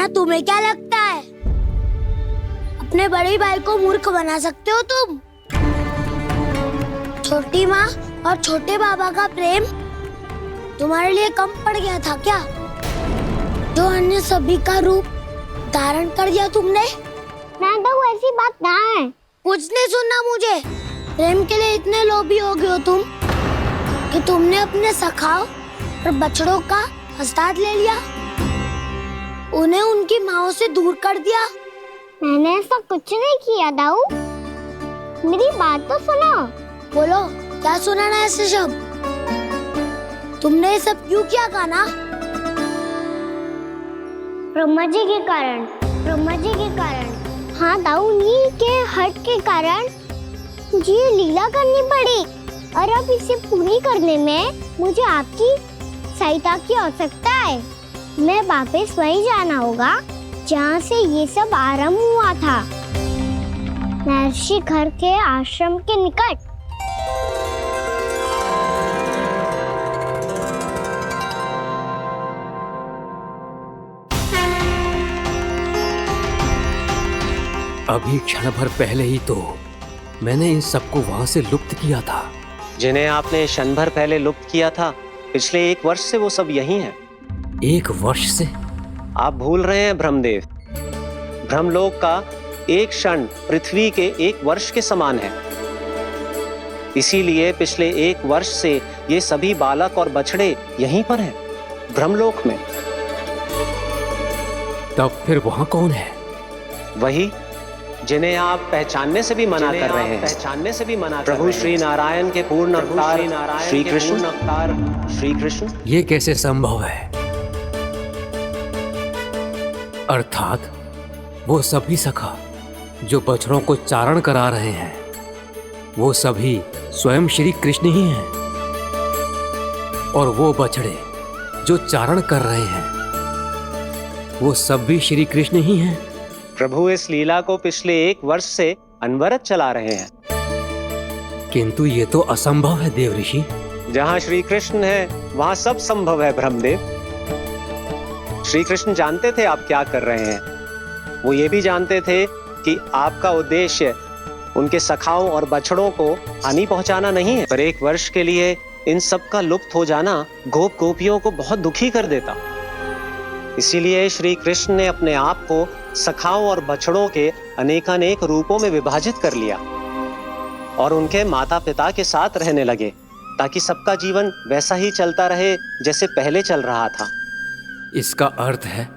वरना तुम्हें क्या लगता है अपने बड़े भाई को मूर्ख बना सकते हो तुम? छोटी माँ और छोटे बाबा का प्रेम तुम्हारे लिए कम पड़ गया था क्या? जो अन्य सभी का रूप धारण कर दिया तुमने? नहीं तो ऐसी बात ना है। कुछ नहीं सुनना मुझे। प्रेम के लिए इतने लोभी हो गए हो तुम कि तुमने अपने सखाओ और बछड़ों का हस्ताक्षर ले लिया, उन्हें उनकी माँओं से दूर कर दिया। मैंने ऐसा कुछ नहीं किया दाऊ, मेरी बात तो सुनो। बोलो, क्या सुनाना है ऐसे शब्द? तुमने ये सब क्यों किया कान्हा? ब्रह्मा जी के कारण, ब्रह्मा जी के कारण। हाँ दाऊ, नी के हट के कारण मुझे ये लीला करनी पड़ी और अब इसे पूरी करने में मुझे आपकी सहायता की आवश्यकता है। मैं वापस वहीं जाना होगा जहाँ से ये सब आरंभ हुआ था, महर्षि घर के आश्रम के निकट। अभी क्षण भर पहले ही तो मैंने इन सबको वहां से लुप्त किया था। जिन्हें आपने क्षण भर पहले लुप्त किया था, पिछले 1 वर्ष से वो सब यहीं हैं। 1 वर्ष से? आप भूल रहे हैं ब्रह्मदेव, ब्रह्मलोक का एक क्षण पृथ्वी के 1 वर्ष के समान है। इसीलिए पिछले 1 वर्ष से ये सभी बालक और बछड़े यहीं पर हैं, ब्रह्मलोक में। तब फिर वहां कौन है? वही जिन्हें आप पहचानने से भी मना कर रहे हैं, प्रभु श्री नारायण के पूर्ण अवतार श्री कृष्ण। ये कैसे संभव है? अर्थात वो सभी सखा जो बछड़ों को चारण करा रहे हैं, वो सभी स्वयं श्री कृष्ण ही हैं, और वो बछड़े जो चारण कर रहे हैं, वो सब भी श्री कृष्ण ही हैं। प्रभु इस लीला को पिछले 1 वर्ष से अनवरत चला रहे हैं। किंतु ये तो असंभव है देव ऋषि। जहाँ श्री कृष्ण है वहाँ सब संभव है ब्रह्मदेव। श्री कृष्ण जानते थे आप क्या कर रहे हैं। वो ये भी जानते थे कि आपका उद्देश्य उनके सखाओं और बछड़ों को हानि पहुंचाना नहीं है, पर 1 वर्ष के लिए इन सब का लुप्त हो जाना गोप गोपियों को बहुत दुखी कर देता। इसीलिए श्री कृष्ण ने अपने आप को सखाओं और बछड़ों के अनेकानेक रूपों में विभाजित कर लिया और उनके माता पिता के साथ रहने लगे, ताकि सबका जीवन वैसा ही चलता रहे जैसे पहले चल रहा था। इसका अर्थ है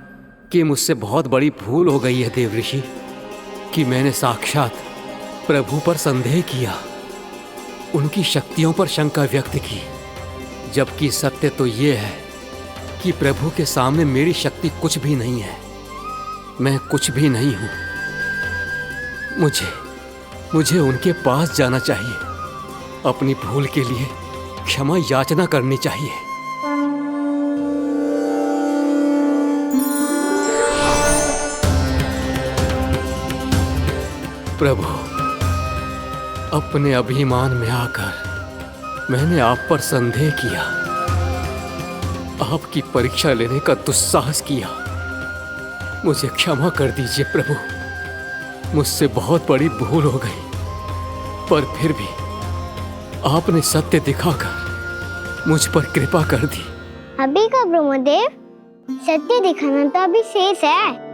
कि मुझसे बहुत बड़ी भूल हो गई है देव ऋषि, कि मैंने साक्षात प्रभु पर संदेह किया, उनकी शक्तियों पर शंका व्यक्त की, जबकि सत्य तो ये है कि प्रभु के सामने मेरी शक्ति कुछ भी नहीं है। मैं कुछ भी नहीं हूं। मुझे उनके पास जाना चाहिए, अपनी भूल के लिए क्षमा याचना करनी चाहिए। प्रभु, अपने अभिमान में आकर मैंने आप पर संदेह किया, आपकी परीक्षा लेने का दुस्साहस किया। मुझे क्षमा कर दीजिए प्रभु, मुझसे बहुत बड़ी भूल हो गई, पर फिर भी आपने सत्य दिखाकर मुझ पर कृपा कर दी। अभी का ब्रह्मदेव, सत्य दिखाना तो अभी शेष है।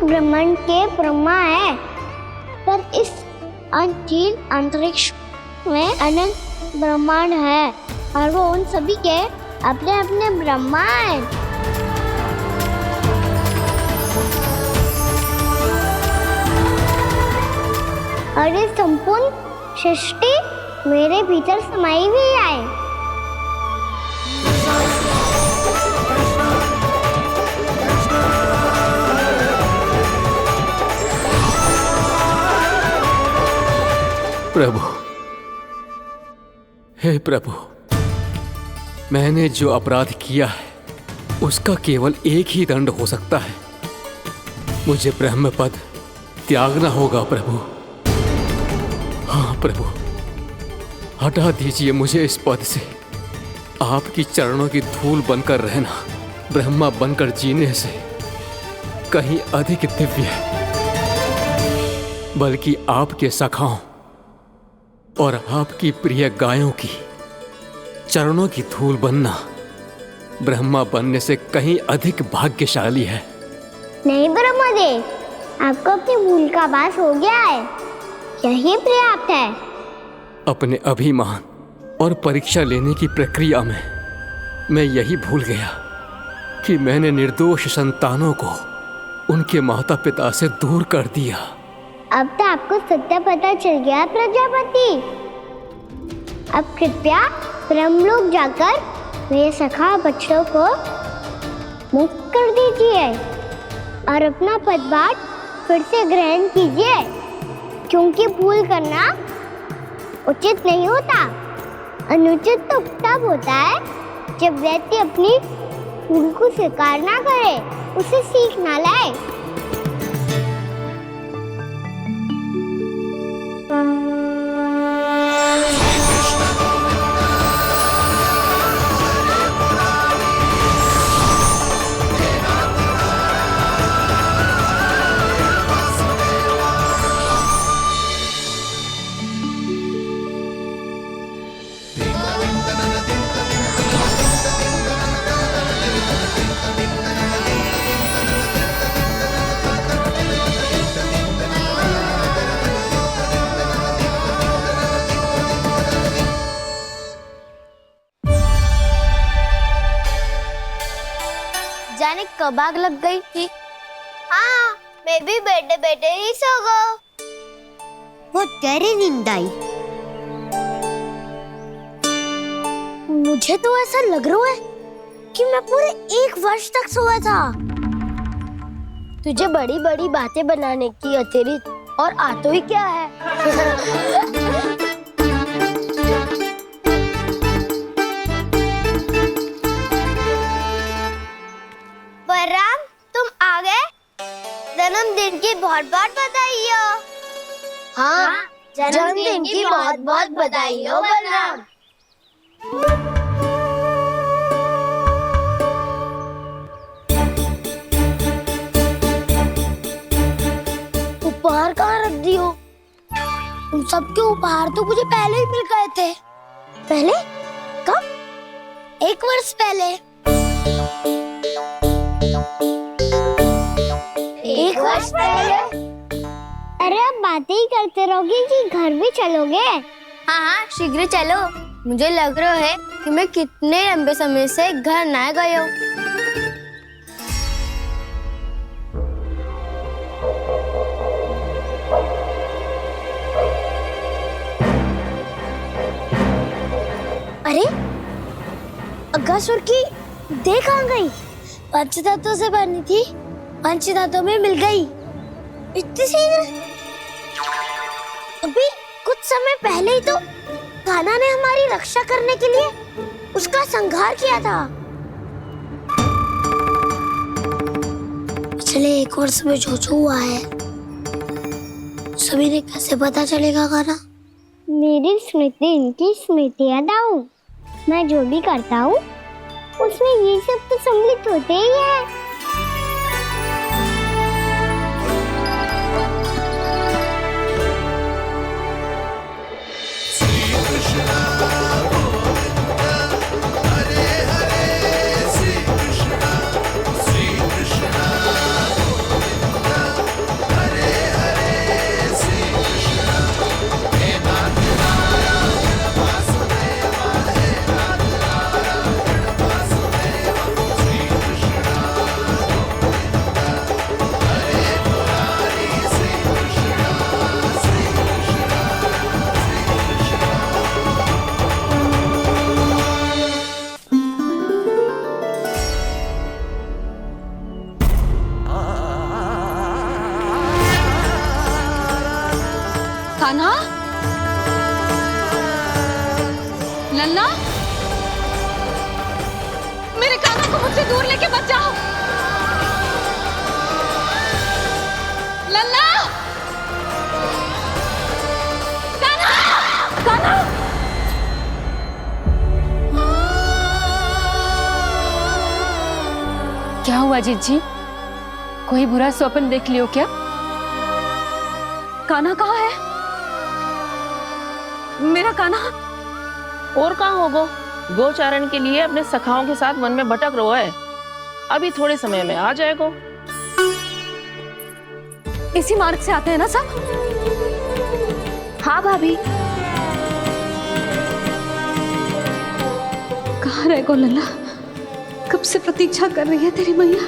ब्रह्मांड के ब्रह्मा है, पर इस अनंत अंतरिक्ष में अनंत ब्रह्मांड है और वो उन सभी के अपने अपने ब्रह्मा हैं। और ये संपूर्ण सृष्टि मेरे भीतर समाई हुई है। प्रभु, हे प्रभु, मैंने जो अपराध किया है उसका केवल एक ही दंड हो सकता है। मुझे ब्रह्म पद त्यागना होगा प्रभु। हाँ प्रभु, हटा दीजिए मुझे इस पद से। आपकी चरणों की धूल बनकर रहना ब्रह्मा बनकर जीने से कहीं अधिक दिव्य है। बल्कि आपके सखाओं और आपकी प्रिय गायों की चरणों की धूल बनना ब्रह्मा बनने से कहीं अधिक भाग्यशाली है। नहीं ब्रह्मदेव, आपको अपनी भूल का आभास हो गया है, यही पर्याप्त है। अपने अभिमान और परीक्षा लेने की प्रक्रिया में मैं यही भूल गया कि मैंने निर्दोष संतानों को उनके माता पिता से दूर कर दिया। अब तो आपको सत्य पता चल गया प्रजापति। अब कृपया ब्रह्मलोक जाकर मेरे सखा बच्चों को मुक्त कर दीजिए और अपना पदभार फिर से ग्रहण कीजिए, क्योंकि भूल करना उचित नहीं होता। अनुचित तो तब होता है जब व्यक्ति अपनी भूल को स्वीकार ना करे, उसे सीख ना लाए। जाने कब आग लग गई थी। हाँ, मैं भी बैठे बैठे ही सो गया। वो तेरी नींद आई। मुझे तो ऐसा लग रहा है कि मैं पूरे 1 वर्ष तक सोया था। तुझे बड़ी बड़ी बातें बनाने की अतिरिक्त और आता ही क्या है। बलराम, तुम आ गए। जन्मदिन की बहुत बहुत बधाई हो। हाँ, जन्मदिन की बहुत बहुत बधाई हो बलराम। उपहार कहाँ रख दी हो? तुम सबके उपहार तो मुझे पहले ही मिल गए थे। पहले? कब? 1 वर्ष पहले। 1 वर्ष पहले? अरे अब बातें ही करते रहोगे कि घर भी चलोगे? हाँ हाँ, शीघ्र चलो। मुझे लग रहा है कि मैं कितने लंबे समय से घर ना गया हूँ। अरे, अगासुर की देह कहाँ गई? पंचतत्वों से बनी थी, पंचतत्वों में मिल गई। इतनी शीघ्र? अभी कुछ समय पहले ही तो कान्हा ने हमारी रक्षा करने के लिए उसका संहार किया था। पिछले 1 वर्ष में जो जो हुआ है सभी ने कैसे पता चलेगा कान्हा? मेरी स्मृति इनकी स्मृति अदाऊं। मैं जो भी करता हूँ उसमें ये सब तो सम्मिलित होते ही है। लल्ला, मेरे कान्हा को मुझसे दूर लेके मत जाओ। लल्ला, कान्हा, कान्हा। क्या हुआ जीजी? कोई बुरा स्वप्न देख लियो क्या? कान्हा कहाँ है? मेरा कान्हा? और कहाँ होगो? गोचारण के लिए अपने सखाओं के साथ वन में भटक रहा है। अभी थोड़े समय में आ जाएगा। इसी मार्ग से आते हैं ना सब? हाँ भाभी। कहाँ रह गो लल्ला? कब से प्रतीक्षा कर रही है तेरी मैया।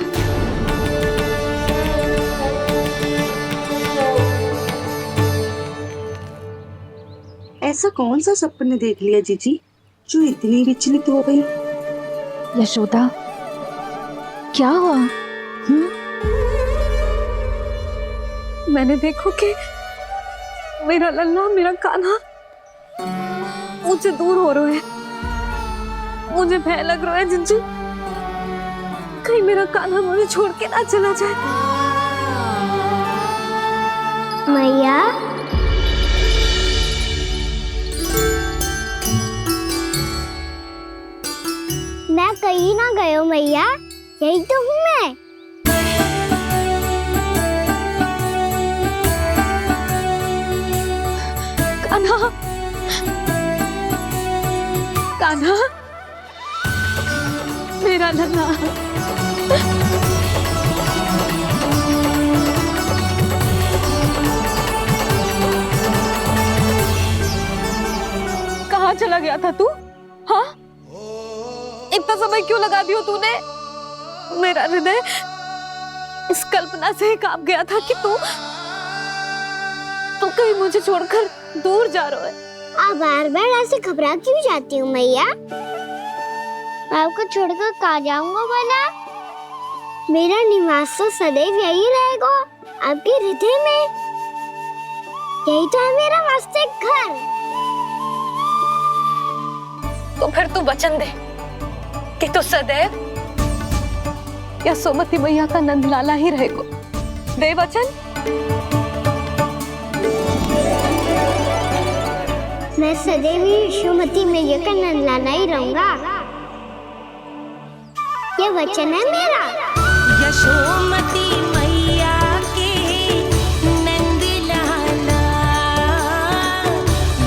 ऐसा कौन सा सपने देख लिया जीजी जो इतनी विचलित हो गई? यशोदा, क्या हुआ? मैंने देखो कि मेरा लल्ला, मेरा कान्हा मुझसे दूर हो रहे हैं। मुझे भय लग रहा है जिंजू, कहीं मेरा कान्हा मुझे छोड़ के ना चला जाए। मैया, मैं कहीं ना गयो मैया, यही तो हूँ मैं। कान्हा, कान्हा, मेरा लल्ला। कहाँ चला गया था तू? हाँ, इतना समय क्यों लगा दियो तूने? मेरा हृदय इस कल्पना से कांप गया था कि तू कहीं मुझे छोड़कर दूर जा रहा है। आप बार बार ऐसे घबरा क्यों जाती हूँ मैया? आपको छोड़कर कहाँ जाऊंगा भला? मेरा निवास तो सदैव यही रहेगा, आपके हृदय में। यही तो है मेरा वास्तविक घर। तो फिर तू वचन दे कि तू सदैव यशोमती मैया का नंदलाला ही रहेगा। दे वचन। मैं सदैव यशोमती मैया का नंदलाला ही रहूंगा, ये वचन है मेरा। यशोमती मैया के नंदलाला,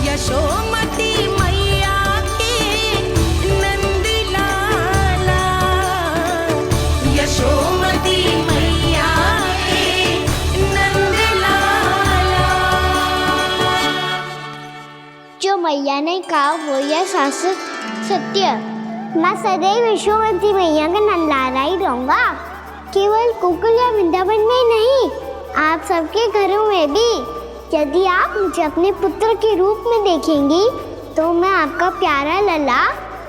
यशोमती मैया के नंदलाला, यशोमती मैया के नंदलाला। जो मैया ने कहा वो यह शाश्वत सत्य। मैं सदैव यशोमती मैया का नंदलाला ही रहूंगा, केवल गोकुल या वृंदावन में नहीं, आप सबके घरों में भी। यदि आप मुझे अपने पुत्र के रूप में देखेंगी तो मैं आपका प्यारा लल्ला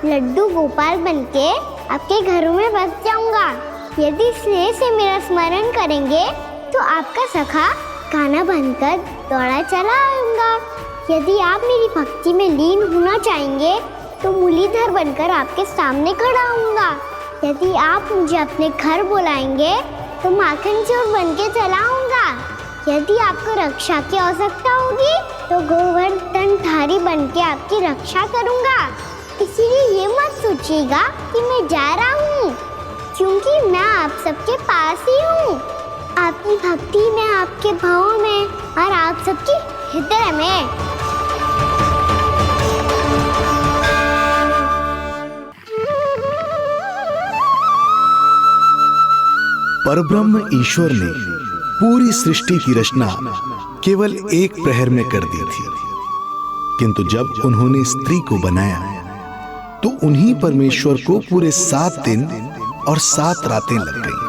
लड्डू गोपाल बनके आपके घरों में बस जाऊंगा। यदि स्नेह से मेरा स्मरण करेंगे तो आपका सखा कान्हा बनकर दौड़ा चला आऊंगा। यदि आप मेरी भक्ति में लीन होना चाहेंगे तो मुरलीधर बनकर आपके सामने खड़ा होऊंगा। यदि आप मुझे अपने घर बुलाएंगे तो माखन चोर बनके चला आऊंगा। यदि आपको रक्षा की आवश्यकता होगी तो गोवर्धनधारी बनके आपकी रक्षा करूंगा। इसीलिए ये मत सोचिएगा कि मैं जा रहा हूँ, क्योंकि मैं आप सबके पास ही हूँ, आपकी भक्ति में, आपके भावों में और आप सबके हृदय में। परब्रह्म ईश्वर ने पूरी सृष्टि की रचना केवल एक प्रहर में कर दी थी, किंतु जब उन्होंने स्त्री को बनाया तो उन्हीं परमेश्वर को पूरे 7 दिन और 7 रातें लग गईं,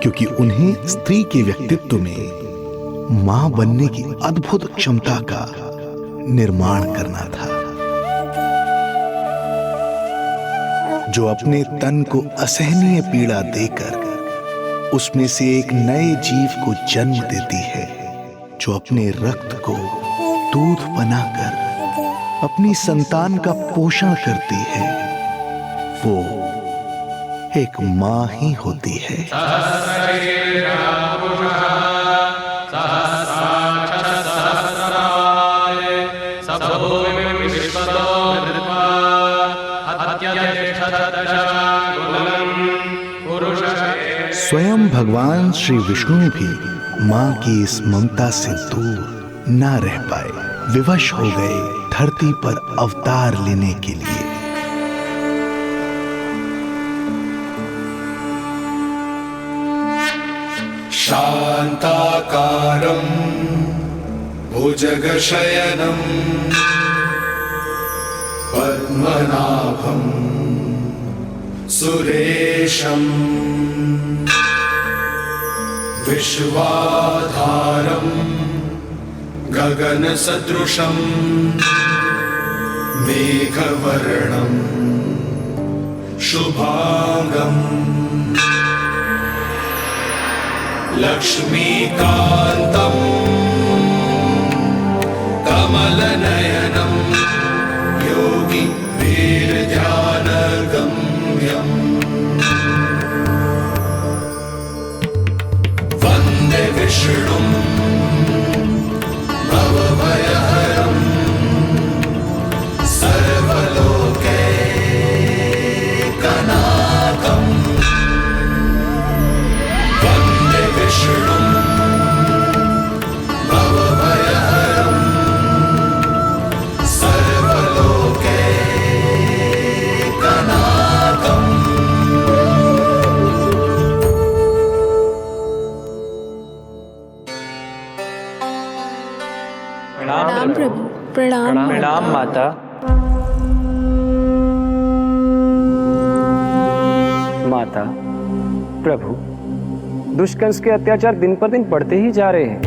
क्योंकि उन्हें स्त्री के व्यक्तित्व में मां बनने की अद्भुत क्षमता का निर्माण करना था, जो अपने तन को असहनीय पीड़ा देकर उसमें से एक नए जीव को जन्म देती है, जो अपने रक्त को दूध बनाकर अपनी संतान का पोषण करती है वो एक मां ही होती है। स्वयं भगवान श्री विष्णु भी मां की इस ममता से दूर ना रह पाए, विवश हो गए धरती पर अवतार लेने के लिए। शांताकारं भुजगशयनं पद्मनाभं सुरेशं विश्वाधारं गगनसदृशं मेघवर्णं शुभांगं लक्ष्मीकान्तं कमलनयनं योगी वीरध्यानगम्यं वन्दे विष्णुं भवभयहरं सर्वलोकैकनाथं वन्दे विष्णुं भवभयहरं सर्वलोकैकनाथम्। प्रणाम प्रभु। प्रणाम प्रणाम माता। माता, प्रभु, दुष्कंस के अत्याचार दिन पर दिन बढ़ते ही जा रहे हैं।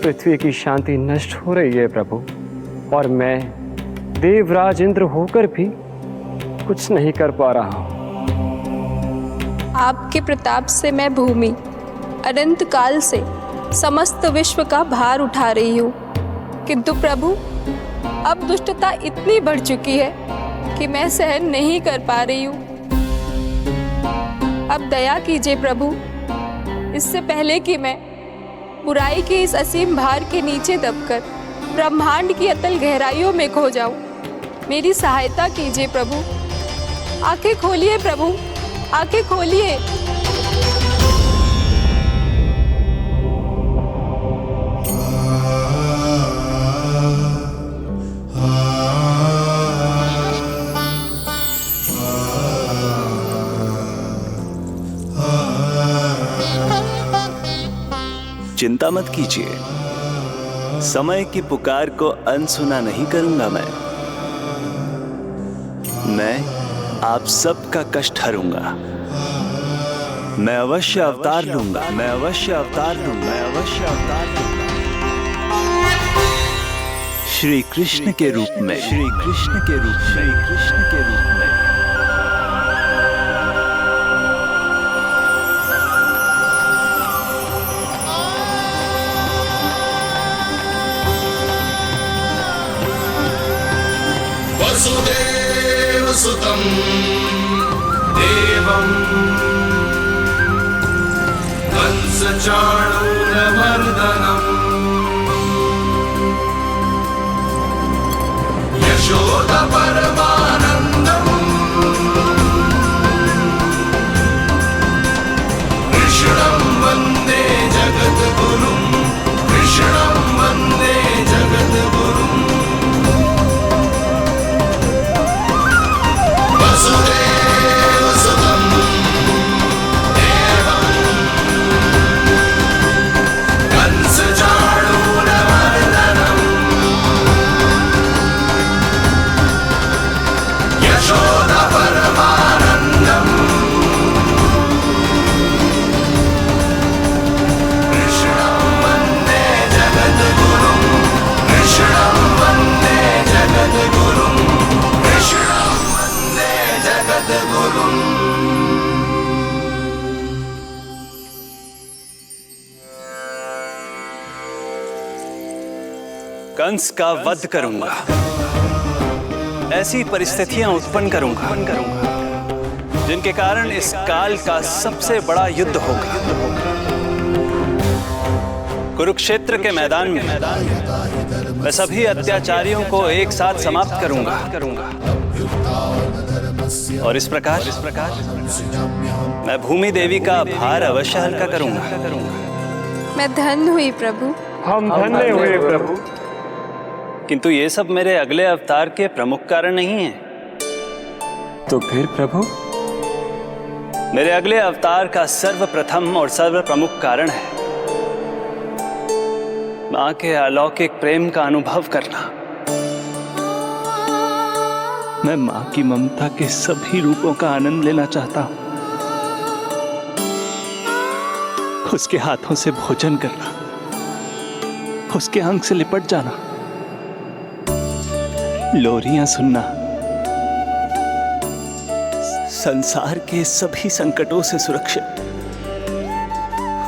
पृथ्वी की शांति नष्ट हो रही है प्रभु, और मैं देवराज इंद्र होकर भी कुछ नहीं कर पा रहा हूँ। आपके प्रताप से मैं भूमि अनंत काल से समस्त विश्व का भार उठा रही हूँ, किंतु प्रभु अब दुष्टता इतनी बढ़ चुकी है कि मैं सहन नहीं कर पा रही हूँ। अब दया कीजिए प्रभु, इससे पहले कि मैं बुराई के इस असीम भार के नीचे दबकर ब्रह्मांड की अतल गहराइयों में खो जाऊं। मेरी सहायता कीजिए प्रभु। आंखें खोलिए प्रभु, आंखें खोलिए। चिंता मत कीजिए, समय की पुकार को अनसुना नहीं करूंगा। मैं आप सबका कष्ट हरूंगा। मैं अवश्य अवतार लूंगा, मैं अवश्य अवतार लूंगा, मैं अवश्य अवतार लूंगा। श्री कृष्ण के रूप में, श्री कृष्ण के रूप में, श्री कृष्ण के रूप में। वसुदेव सुतं देवं कंसचाणूरमर्दनम् यशोदा परमानन्दम् कृष्णं वन्दे जगद्गुरुं, कृष्णं वन्दे जगद्गुरुं। वसुदेव सुतं देवं कंसचाणूरमर्दनम् कंस का वध करूंगा। ऐसी परिस्थितियां उत्पन्न करूंगा जिनके कारण इस काल का सबसे बड़ा युद्ध होगा। कुरुक्षेत्र के मैदान में मैं सभी अत्याचारियों को एक साथ समाप्त करूंगा और इस प्रकार मैं भूमि देवी का भार अवश्य हल्का करूंगा। मैं धन्य हुई प्रभु। हम धन्य हुए प्रभु। किंतु ये सब मेरे अगले अवतार के प्रमुख कारण नहीं है। तो फिर प्रभु? मेरे अगले अवतार का सर्वप्रथम और सर्व प्रमुख कारण है मां के अलौकिक प्रेम का अनुभव करना। मैं मां की ममता के सभी रूपों का आनंद लेना चाहता हूं। उसके हाथों से भोजन करना, उसके अंग से लिपट जाना, लोरियां सुनना, संसार के सभी संकटों से सुरक्षित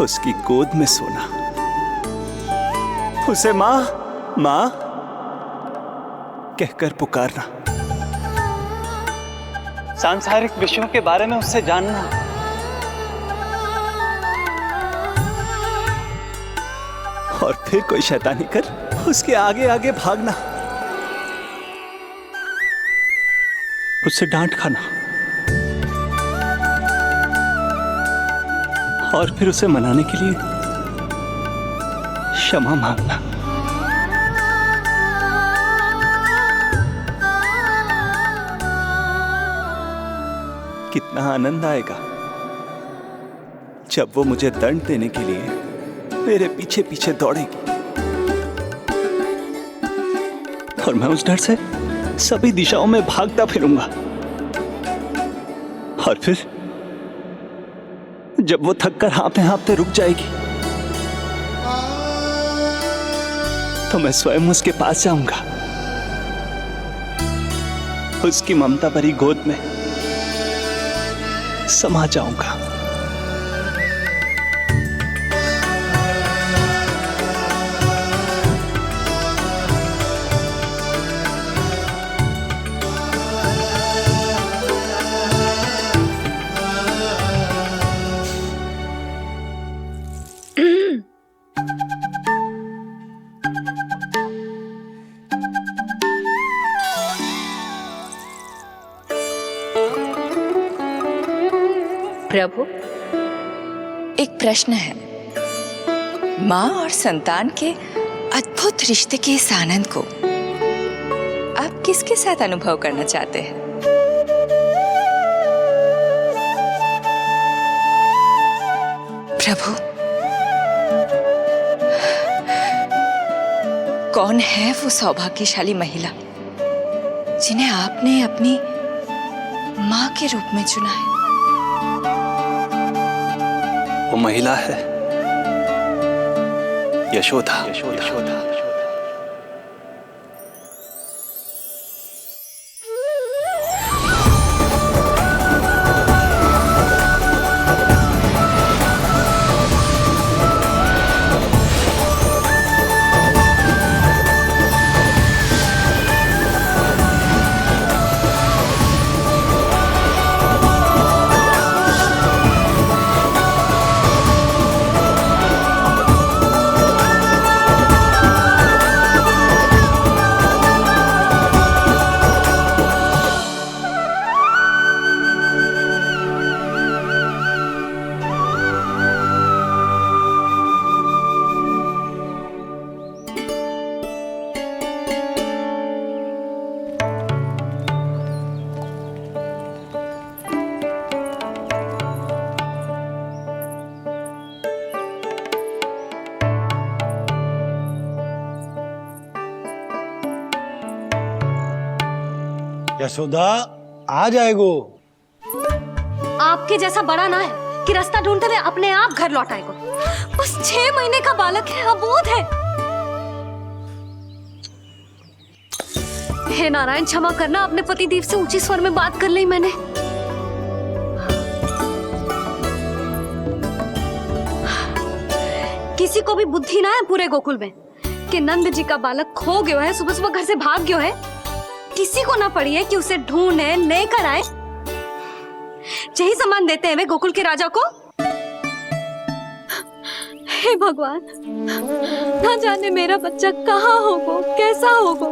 उसकी गोद में सोना, उसे मां मां कहकर पुकारना, सांसारिक विषयों के बारे में उससे जानना, और फिर कोई शैतानी कर उसके आगे आगे भागना, उससे डांट खाना और फिर उसे मनाने के लिए क्षमा मांगना। कितना आनंद आएगा जब वो मुझे दंड देने के लिए मेरे पीछे पीछे दौड़ेगी और मैं उस डर से सभी दिशाओं में भागता फिरूंगा। और फिर जब वो थककर हाँफते हाँफते रुक जाएगी तो मैं स्वयं उसके पास जाऊंगा, उसकी ममता भरी गोद में समा जाऊंगा। प्रभु, एक प्रश्न है। माँ और संतान के अद्भुत रिश्ते के इस आनंद को आप किसके साथ अनुभव करना चाहते हैं? प्रभु, कौन है वो सौभाग्यशाली महिला जिन्हें आपने अपनी माँ के रूप में चुना है? वो महिला है यशोदा। यशोदा आ जाएगो। आपके जैसा बड़ा ना है कि रास्ता ढूंढते हुए अपने आप घर लौट आएगो। बस 6 महीने का बालक है, अबोध है। हे नारायण, क्षमा करना, अपने पति देव से ऊंची स्वर में बात कर ली मैंने। किसी को भी बुद्धि ना है पूरे गोकुल में। कि नंद जी का बालक खो गयो है, सुबह सुबह घर से भाग गयो है। किसी को ना पड़ी है कि उसे ढूंढे लेकर आए। यही सम्मान देते हैं वे गोकुल के राजा को। हे भगवान, ना जाने मेरा बच्चा कहाँ होगो, कैसा होगो।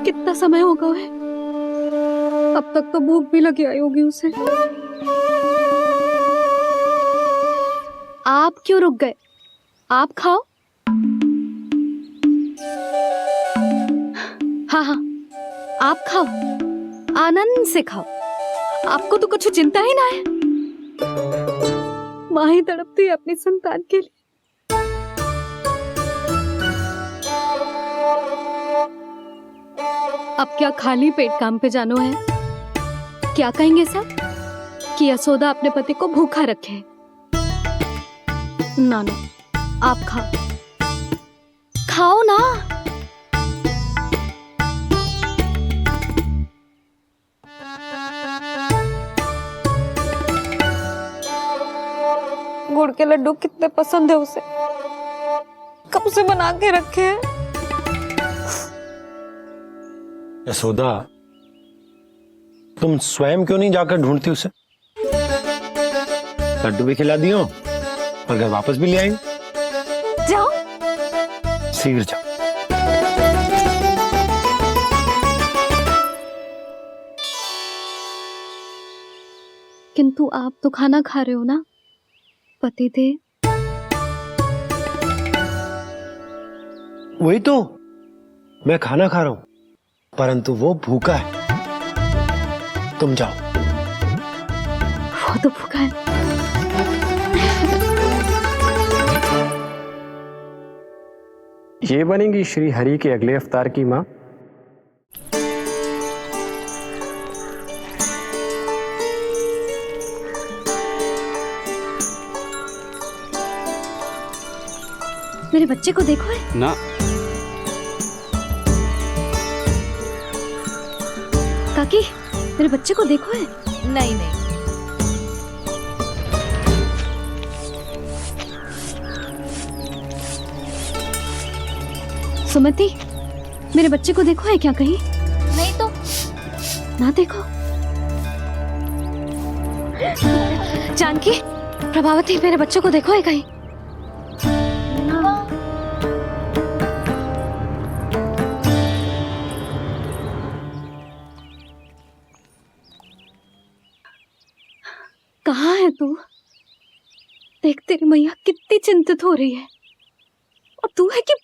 कितना समय होगा है, अब तक तो भूख भी लगी आई होगी उसे। आप क्यों रुक गए? आप खाओ। हाँ हाँ, आप खाओ, आनंद से खाओ। आपको तो कुछ चिंता ही ना है। माँ ही तड़पती है अपनी संतान के लिए। अब क्या खाली पेट काम पे जानो है? क्या कहेंगे सब कि यशोदा अपने पति को भूखा रखे? ना ना, आप खाओ, खाओ ना। गुड़ के लड्डू कितने पसंद है उसे, कब से बना के रखे हैं। यशोदा, तुम स्वयं क्यों नहीं जाकर ढूंढती उसे? लड्डू भी खिला दियो और घर वापस भी ले आएंगे। जाओ, शीघ्र जाओ। किंतु आप तो खाना खा रहे हो ना पतिदेव? वही तो, मैं खाना खा रहा हूं, परंतु वो भूखा है। तुम जाओ। वो तो भूखा है। ये बनेगी श्री हरि के अगले अवतार की माँ। मेरे बच्चे को देखो है ना। काकी, मेरे बच्चे को देखो है। नहीं नहीं, सुमति, मेरे बच्चे को देखो है क्या कहीं? नहीं तो। ना देखो। जानकी, प्रभावती, मेरे बच्चे को देखो है कहीं? कहाँ है तू? देख, तेरी मैया कितनी चिंतित हो रही है, और तू है कि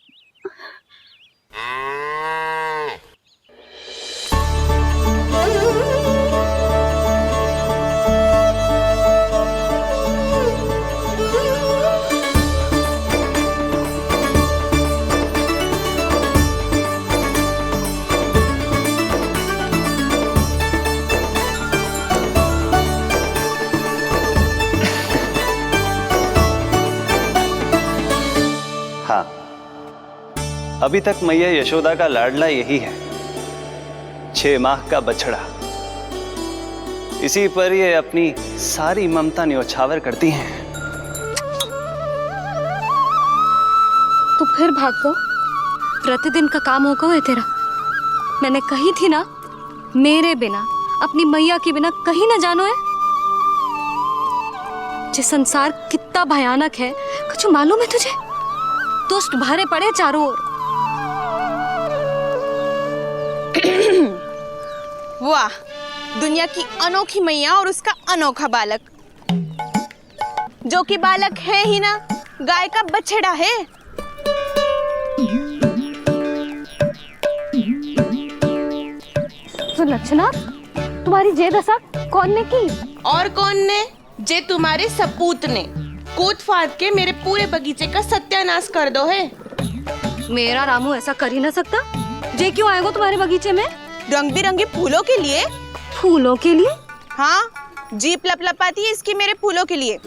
हाँ, अभी तक मैया यशोदा का लाडला यही है, 6 माह का बछड़ा। इसी पर ये अपनी सारी ममता न्योछावर करती हैं। तू फिर भाग गो। प्रतिदिन का काम होगा है तेरा। मैंने कही थी ना, मेरे बिना, अपनी मैया के बिना कहीं ना जानो है। ये संसार कितना भयानक है, कुछ मालूम है तुझे? दुष्ट भरे पड़े चारों ओर। वाह, दुनिया की अनोखी मैया और उसका अनोखा बालक, जो कि बालक है ही ना, गाय का बछड़ा है। सुलक्षणा, तुम्हारी जे दशा कौन ने की? और कौन ने? जे तुम्हारे सपूत ने कूद फाड़ के मेरे पूरे बगीचे का सत्यानाश कर दो है। मेरा रामू ऐसा कर ही ना सकता। जे क्यों आएगा तुम्हारे बगीचे में? रंग बिरंगे फूलों के लिए। फूलों के लिए? हाँ, जीप लपलपाती है इसकी मेरे फूलों के लिए।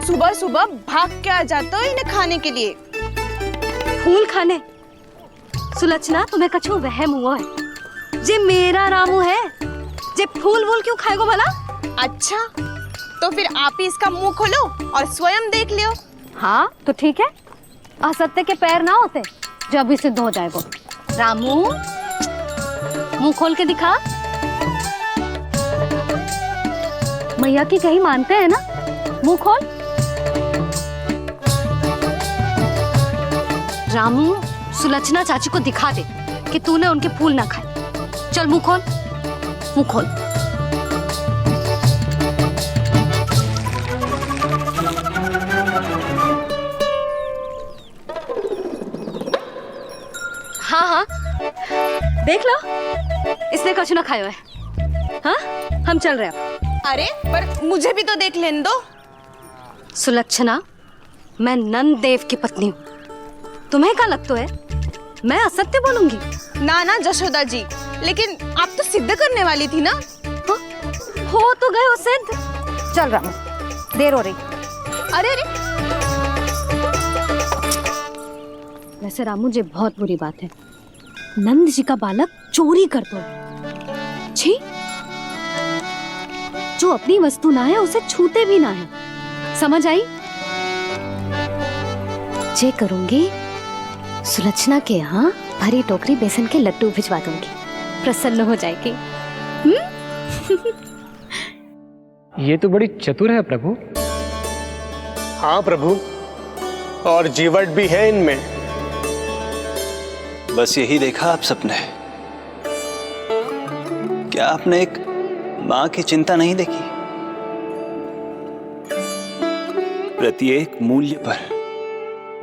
सुबह सुबह भाग के आ जाता हो इन्हें खाने के लिए। फूल खाने? सुलक्षणा, तुम्हें कछु वहम हुआ है। जे मेरा रामू है, जे फूल वूल क्यों खाएगो भला? अच्छा, तो फिर आप ही इसका मुंह खोलो और स्वयं देख लियो। हाँ तो ठीक है, असत्य के पैर ना होते जो अभी सिद्ध हो जाएगा। रामू मुंह खोल के दिखा। मैया की कहीं मानते हैं ना, मुंह खोल। रामू सुलक्षणा चाची को दिखा दे कि तूने उनके फूल ना खाए। चल मुंह खोल, मुंह खोल। हाँ हाँ देख लो, इसने कुछ ना खाया है। हाँ हम चल रहे हैं। अरे पर मुझे भी तो देख लेने दो। सुलक्षणा, मैं नंद देव की पत्नी हूँ, तुम्हें क्या लगता है मैं असत्य बोलूंगी? ना ना जशोदा जी, लेकिन आप तो सिद्ध करने वाली थी ना। हो तो गए हो सिद्ध। चल रामू, देर हो रही। अरे अरे वैसे रामू जी बहुत बुरी बात है, नंद जी का बालक चोरी कर दो। छी, जो अपनी वस्तु ना है उसे छूते भी ना है, समझ आई? जे करूंगी सुलक्षणा के यहाँ भरी टोकरी बेसन के लड्डू भिजवा दूंगी, प्रसन्न हो जाएगी। ये तो बड़ी चतुर है प्रभु। हाँ प्रभु, और जीवट भी है इनमें। बस यही देखा आप सबने? क्या आपने एक मां की चिंता नहीं देखी? प्रत्येक मूल्य पर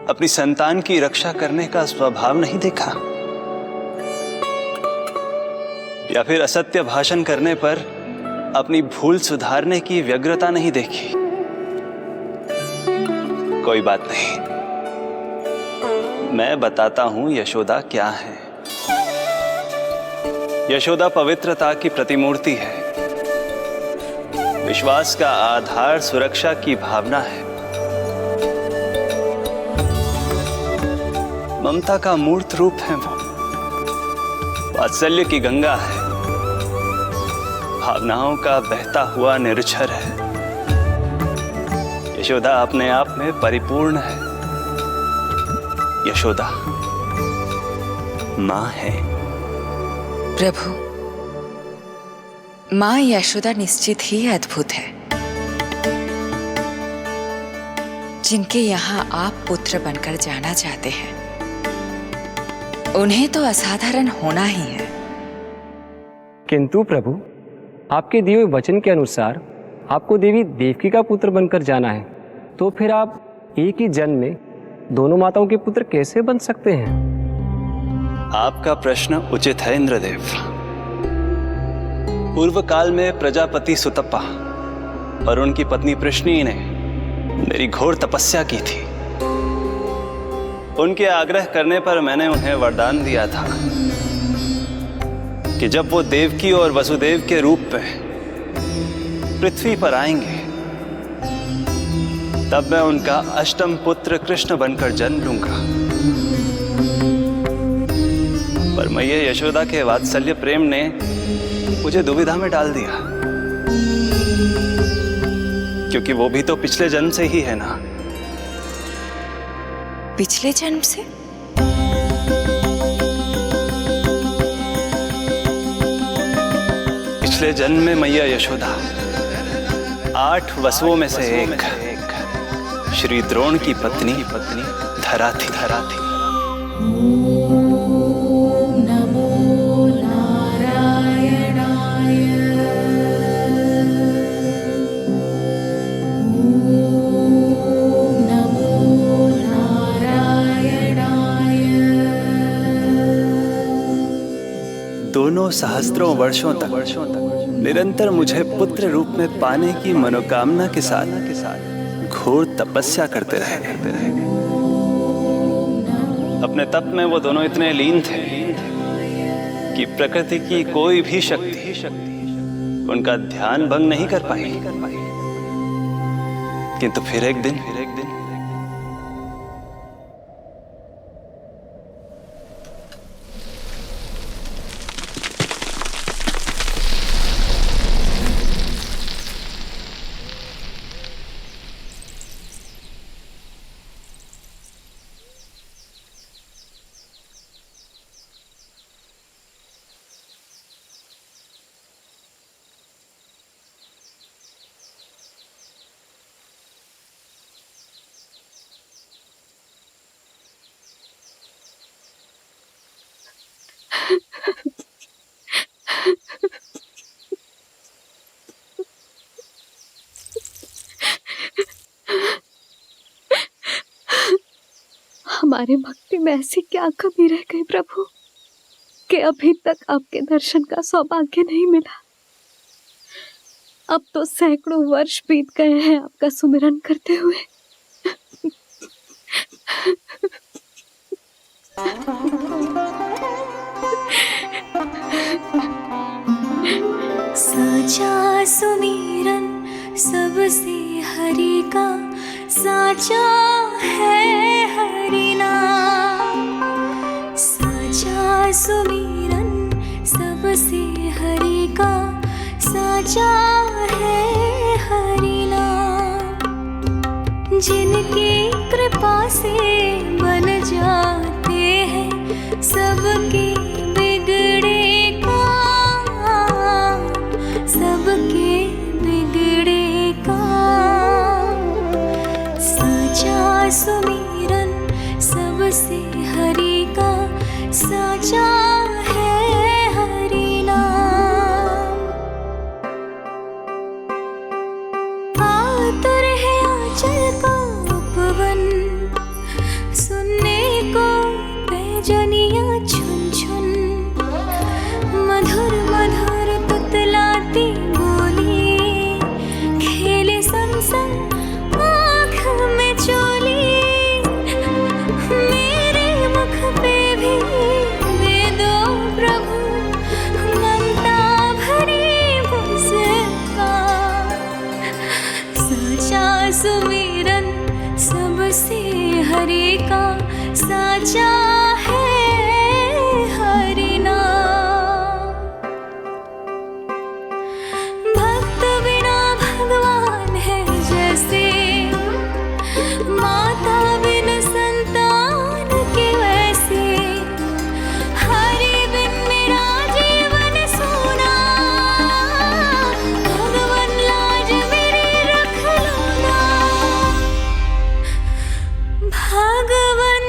अपनी संतान की रक्षा करने का स्वभाव नहीं देखा? या फिर असत्य भाषण करने पर अपनी भूल सुधारने की व्यग्रता नहीं देखी? कोई बात नहीं, मैं बताता हूं यशोदा क्या है। यशोदा पवित्रता की प्रतिमूर्ति है, विश्वास का आधार सुरक्षा की भावना है, ममता का मूर्त रूप है वो, वात्सल्य की गंगा है, भावनाओं का बहता हुआ निर्झर है। यशोदा अपने आप में परिपूर्ण है। यशोदा मां है। प्रभु, मां यशोदा निश्चित ही अद्भुत है। जिनके यहाँ आप पुत्र बनकर जाना चाहते हैं, उन्हें तो असाधारण होना ही है। किंतु प्रभु, आपके दिए हुए वचन के अनुसार आपको देवी देवकी का पुत्र बनकर जाना है, तो फिर आप एक ही जन्म में दोनों माताओं के पुत्र कैसे बन सकते हैं? आपका प्रश्न उचित है इंद्रदेव। पूर्व काल में प्रजापति सुतप्पा और उनकी पत्नी प्रश्नी ने मेरी घोर तपस्या की थी। उनके आग्रह करने पर मैंने उन्हें वरदान दिया था कि जब वो देवकी और वसुदेव के रूप में पृथ्वी पर आएंगे, तब मैं उनका अष्टम पुत्र कृष्ण बनकर जन्म लूंगा। पर मैया यशोदा के वात्सल्य प्रेम ने मुझे दुविधा में डाल दिया, क्योंकि वो भी तो पिछले जन्म से ही है ना। पिछले जन्म से? पिछले जन्म में मैया यशोदा 8 वसुओं में से एक श्री द्रोण की पत्नी धरा थी। दोनों सहस्त्रों वर्षों तक निरंतर मुझे पुत्र रूप में पाने की मनोकामना के साथ घोर तपस्या करते रहे। अपने तप में वो दोनों इतने लीन थे कि प्रकृति की कोई भी शक्ति उनका ध्यान भंग नहीं कर पाई। किंतु फिर एक दिन हमारे भक्ति में ऐसी क्या कमी रह गई प्रभु कि अभी तक आपके दर्शन का सौभाग्य नहीं मिला। अब तो सैकड़ों वर्ष बीत गए हैं आपका सुमिरन करते हुए। साचा सुमिरन सबसे हरि का, साचा है हरि नाम। साचा सुमिरन सबसे हरि का, साचा है हरि नाम। जिनकी कृपा से बन जाते हैं सबके बिगड़े काम, सबके बिगड़े काम। साचा सुमिरन सबसे हरि का, साचा है हरि नाम। आतुर है आंचल का उपवन, सुनने को पैजनियां छुन छुन। मधुर मधुर तुतलाती बोली, खेले संग संग आँख में चोली। मेरे मुख पे भी दे दो प्रभु ममता भरी मुस्कान। साचा सुमिरन सबसे हरि का, साचा है हरि नाम। भक्त बिना भगवान है जैसे, माता बिन संतान के वैसे। हरि बिन मेरा जीवन सूना, भगवान लाज मेरी रख लो ना। भगवान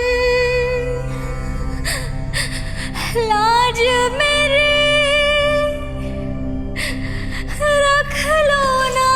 लाज मेरी रख लो ना।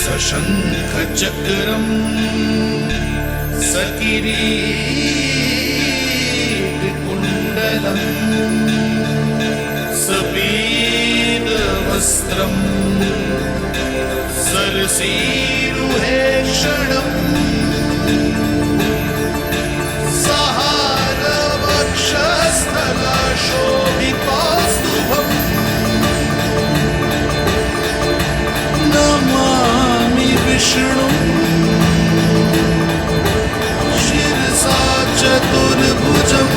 सशंख चक्रम सकिरीट कुंडलम सपीत वस्त्रम सरसीरुहेक्षणम सहार वक्षस्थला शोभितौस्तुभम् नमामि विष्णु शिरसा चतुर्भुजम्।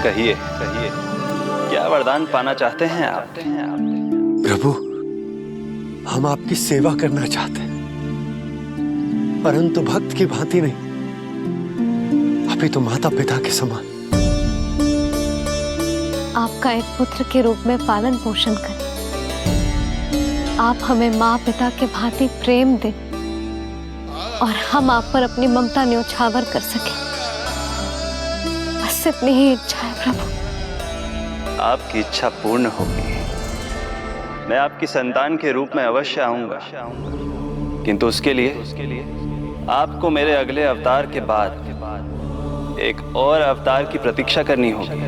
कहिए कहिए, क्या वरदान पाना चाहते हैं आप? प्रभु, हम आपकी सेवा करना चाहते हैं, परंतु भक्त की भांति नहीं, अभी तो माता पिता के समान। आपका एक पुत्र के रूप में पालन पोषण करें। आप हमें माँ पिता के भांति प्रेम दें और हम आप पर अपनी ममता न्योछावर कर सकें। बस इतनी ही इच्छा है प्रभु। आपकी इच्छा पूर्ण होगी। मैं आपकी संतान के रूप में अवश्य आऊंगा, किंतु उसके लिए आपको मेरे अगले अवतार के बाद एक और अवतार की प्रतीक्षा करनी होगी,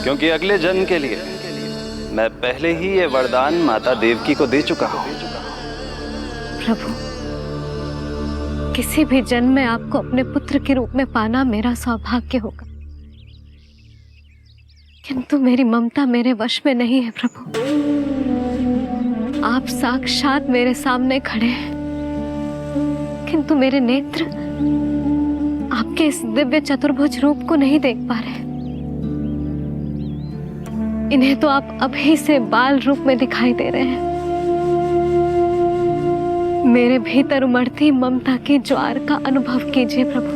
क्योंकि अगले जन्म के लिए मैं पहले ही ये वरदान माता देवकी को दे चुका हूं। प्रभु, किसी भी जन्म में आपको अपने पुत्र के रूप में पाना मेरा सौभाग्य होगा, किंतु मेरी ममता मेरे वश में नहीं है। प्रभु, आप साक्षात मेरे सामने खड़े हैं, किंतु मेरे नेत्र आपके इस दिव्य चतुर्भुज रूप को नहीं देख पा रहे। इन्हें तो आप अभी से बाल रूप में दिखाई दे रहे हैं। मेरे भीतर उमड़ती ममता की ज्वार का अनुभव कीजिए प्रभु।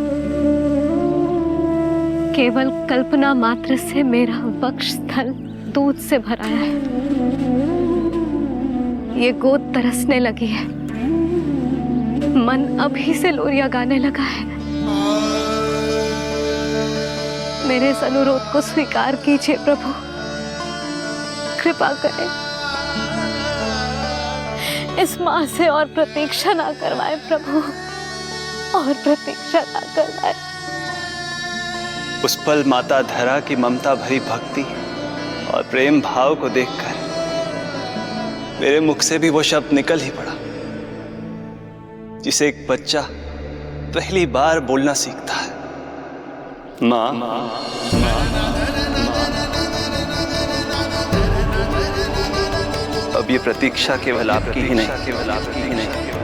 केवल कल्पना मात्र से मेरा वक्ष स्थल दूध से भराया है। ये गोद तरसने लगी है, मन अभी से लोरिया गाने लगा है। मेरे इस अनुरोध को स्वीकार कीजिए प्रभु, कृपा करें। इस माँ से और प्रतीक्षा ना करवाए प्रभु, और प्रतीक्षा ना करवाए। उस पल माता धरा की ममता भरी भक्ति और प्रेम भाव को देखकर मेरे मुख से भी वो शब्द निकल ही पड़ा जिसे एक बच्चा पहली बार बोलना सीखता है, माँ। अब ये प्रतीक्षा केवल आपकी ही नहीं,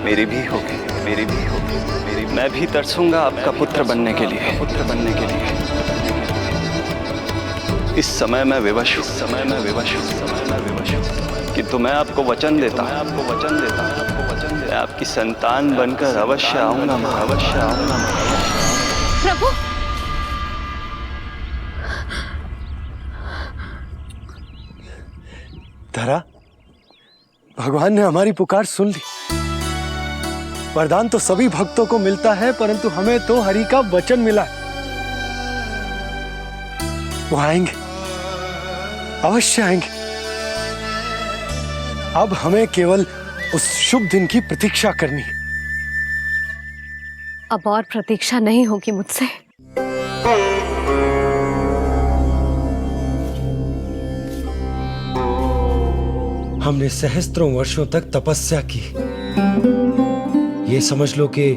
मेरी भी होगी, मेरी भी होगी। मैं भी तरसूंगा आपका पुत्र बनने के लिए, इस समय मैं विवश हूँ, किंतु मैं आपको वचन देता हूँ, मैं आपकी संतान बनकर अवश्य आऊंगा, अवश्य आऊंगा। प्रभु, धरा, भगवान ने हमारी पुकार सुन ली। वरदान तो सभी भक्तों को मिलता है, परंतु हमें तो हरि का वचन मिला है। वो आएंगे, अवश्य आएंगे। अब हमें केवल उस शुभ दिन की प्रतीक्षा करनी है। अब और प्रतीक्षा नहीं होगी मुझसे। हमने सहस्त्रों वर्षों तक तपस्या की, ये समझ लो कि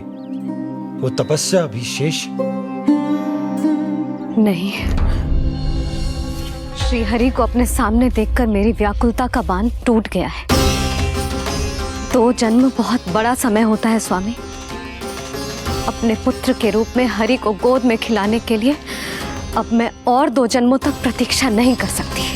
वो तपस्या अभी शेष नहीं। श्री हरि को अपने सामने देखकर मेरी व्याकुलता का बांध टूट गया है। 2 जन्म बहुत बड़ा समय होता है स्वामी। अपने पुत्र के रूप में हरि को गोद में खिलाने के लिए अब मैं और 2 जन्मों तक प्रतीक्षा नहीं कर सकती।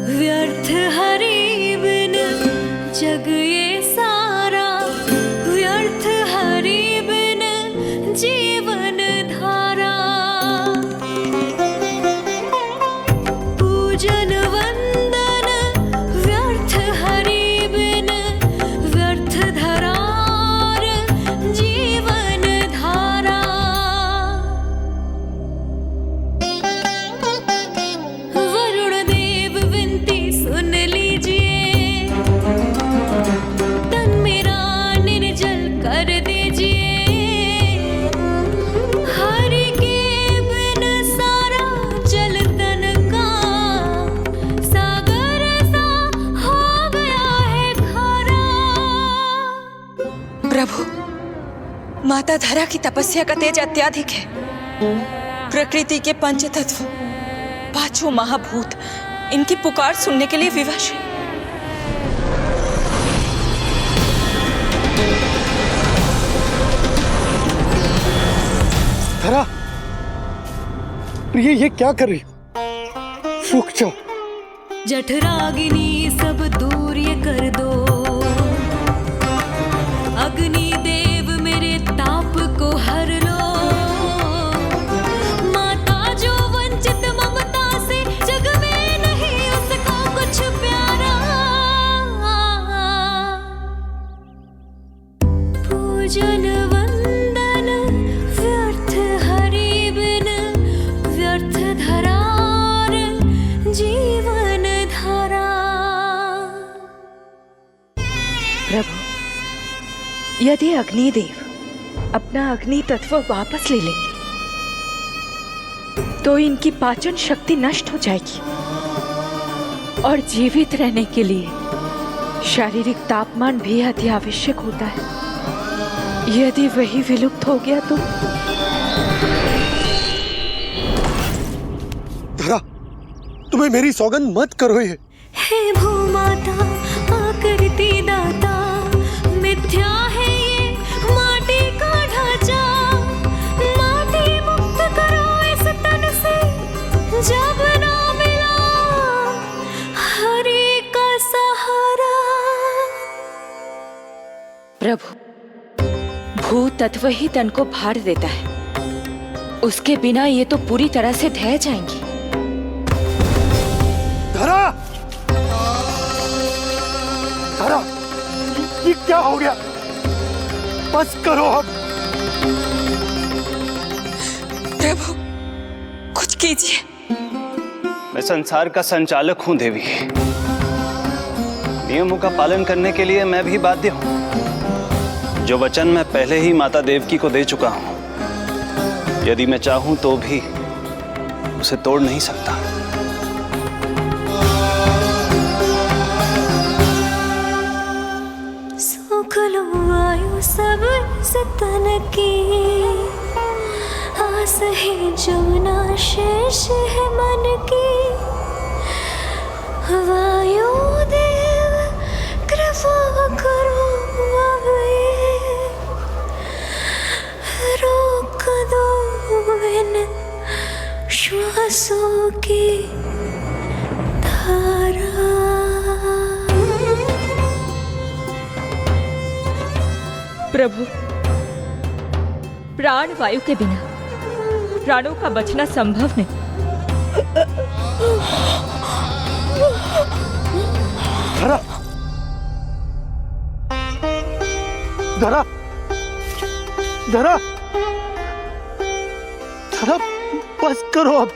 व्यर्थ हरि बिन जग ये सारा, व्यर्थ हरि बिन जीवन धारा। पूजन वंदन व्यर्थ हरि बिन, व्यर्थ धरार जीवन धारा। वरुण देव विनती सुन लीजिए, तन मेरा निर्जल कर दीजिए। हरि के बिन सारा जल तन का सागर सा हो गया है खारा। प्रभु, माता धरा की तपस्या का तेज अत्याधिक है। प्रकृति के पंचतत्व, 5 महाभूत इनकी पुकार सुनने के लिए विवश है। धरा, प्रिय, ये क्या कर रही हो? रुक जाओ। जठराग्नि सब दूर ये कर दो, अग्नि देव मेरे ताप को हर लो। माता जो वंचित ममता से, जग में नहीं उसका कुछ प्यारा। पूजन वंदन व्यर्थ हरि बिन व्यर्थ धरार जीवन धारा। प्रभु, यदि अग्निदेव अपना अग्नि तत्व वापस ले लेंगे तो इनकी पाचन शक्ति नष्ट हो जाएगी और जीवित रहने के लिए शारीरिक तापमान भी अति आवश्यक होता है। यदि वही विलुप्त हो गया तो धरा, तुम्हें मेरी सौगंध मत करो ये। हे भूमाता आकृति दाता, मिथ्या है ये माटी का ढांचा। माटी मुक्त करो इस तन से, जब ना मिला हरि का सहारा। प्रभु, भू तत्व ही तन को भार देता है, उसके बिना ये तो पूरी तरह से ढह जाएंगी। धरा, धरा, ये क्या हो गया? बस करो अब। प्रभु, कुछ कीजिए। मैं संसार का संचालक हूं देवी। नियमों का पालन करने के लिए मैं भी बाध्य हूं। जो वचन मैं पहले ही माता देवकी को दे चुका हूं, यदि मैं चाहूं तो भी उसे तोड़ नहीं सकता। सुख लो आयु सब इस तन की, आस है जो ना शेष है मन की। वायु देव कृपा करो अब ये, रोक दो इन श्वासों की धारा। प्रभु, प्राण वायु के बिना प्राणों का बचना संभव नहीं। धरा, धरा, धरा, धरा, बस करो अब।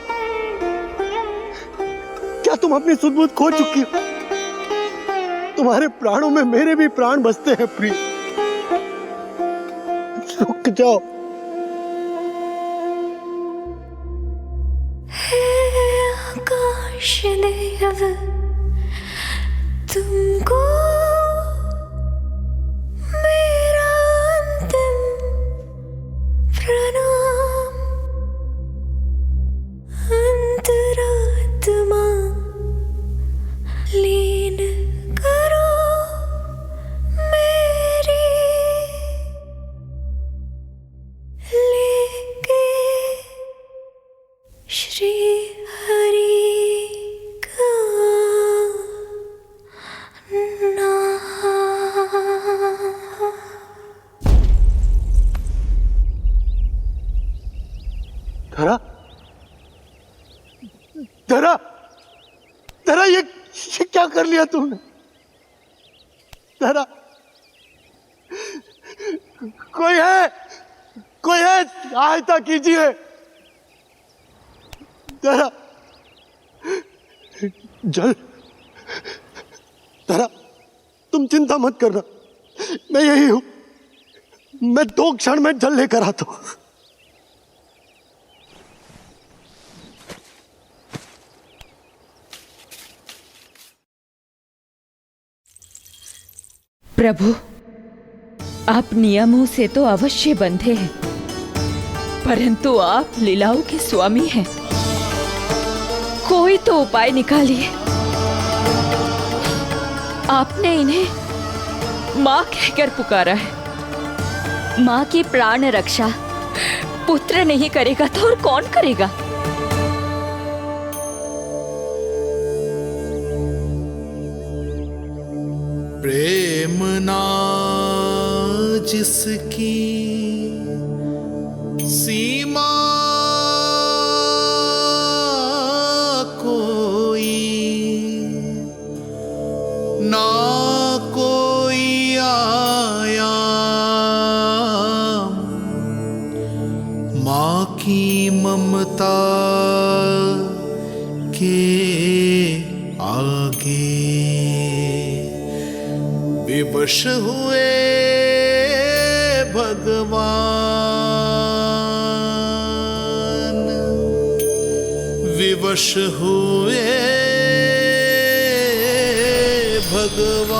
क्या तुम अपनी सुध-बुध खो चुकी हो? तुम्हारे प्राणों में मेरे भी प्राण बसते हैं प्रिय। रुक जाओ। हे आकाश देव, तुमको मेरा अंतिम प्रणाम। अंतरात्मा लीन करो मेरी, लेके श्री हरि का नाम। धरा, धरा, धरा, ये क्या कर लिया तुमने? धरा, कोई है, कोई है, सहायता कीजिए। धरा, जल, धरा, तुम चिंता मत करना, मैं यही हूं। मैं 2 क्षण में जल लेकर आता हूं। प्रभु, आप नियमों से तो अवश्य बंधे हैं, परंतु आप लीलाओं के स्वामी हैं। कोई तो उपाय निकालिए। आपने इन्हें माँ कहकर पुकारा है। माँ की प्राण रक्षा पुत्र नहीं करेगा तो और कौन करेगा? प्रेम ना जिसकी सीमा कोई, ना कोई आया ममता के आगे विवश हुए भगवान, विवश हुए भगवान।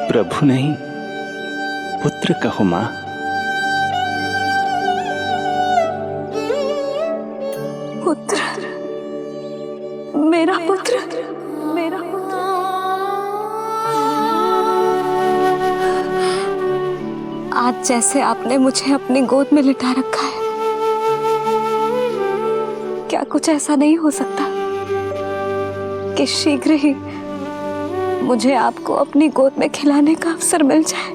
प्रभु नहीं, पुत्र कहो मां। पुत्र, मेरा पुत्र, मेरा पुत्र। आज जैसे आपने मुझे अपनी गोद में लिटा रखा है, क्या कुछ ऐसा नहीं हो सकता कि शीघ्र ही मुझे आपको अपनी गोद में खिलाने का अवसर मिल जाए?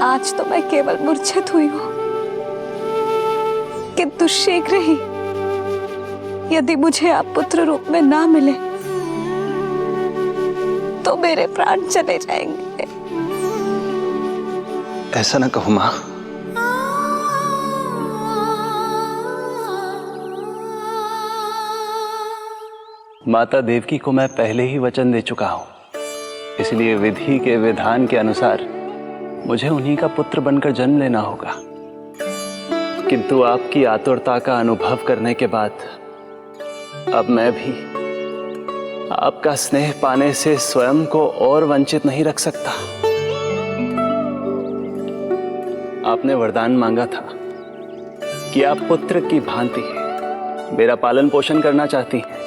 आज तो मैं केवल मूर्छित हुई हूं, किंतु शीघ्र ही यदि मुझे आप पुत्र रूप में ना मिले तो मेरे प्राण चले जाएंगे। ऐसा ना कहो मां। माता देवकी को मैं पहले ही वचन दे चुका हूं, इसलिए विधि के विधान के अनुसार मुझे उन्हीं का पुत्र बनकर जन्म लेना होगा। किंतु आपकी आतुरता का अनुभव करने के बाद अब मैं भी आपका स्नेह पाने से स्वयं को और वंचित नहीं रख सकता। आपने वरदान मांगा था कि आप पुत्र की भांति मेरा पालन पोषण करना चाहती हैं,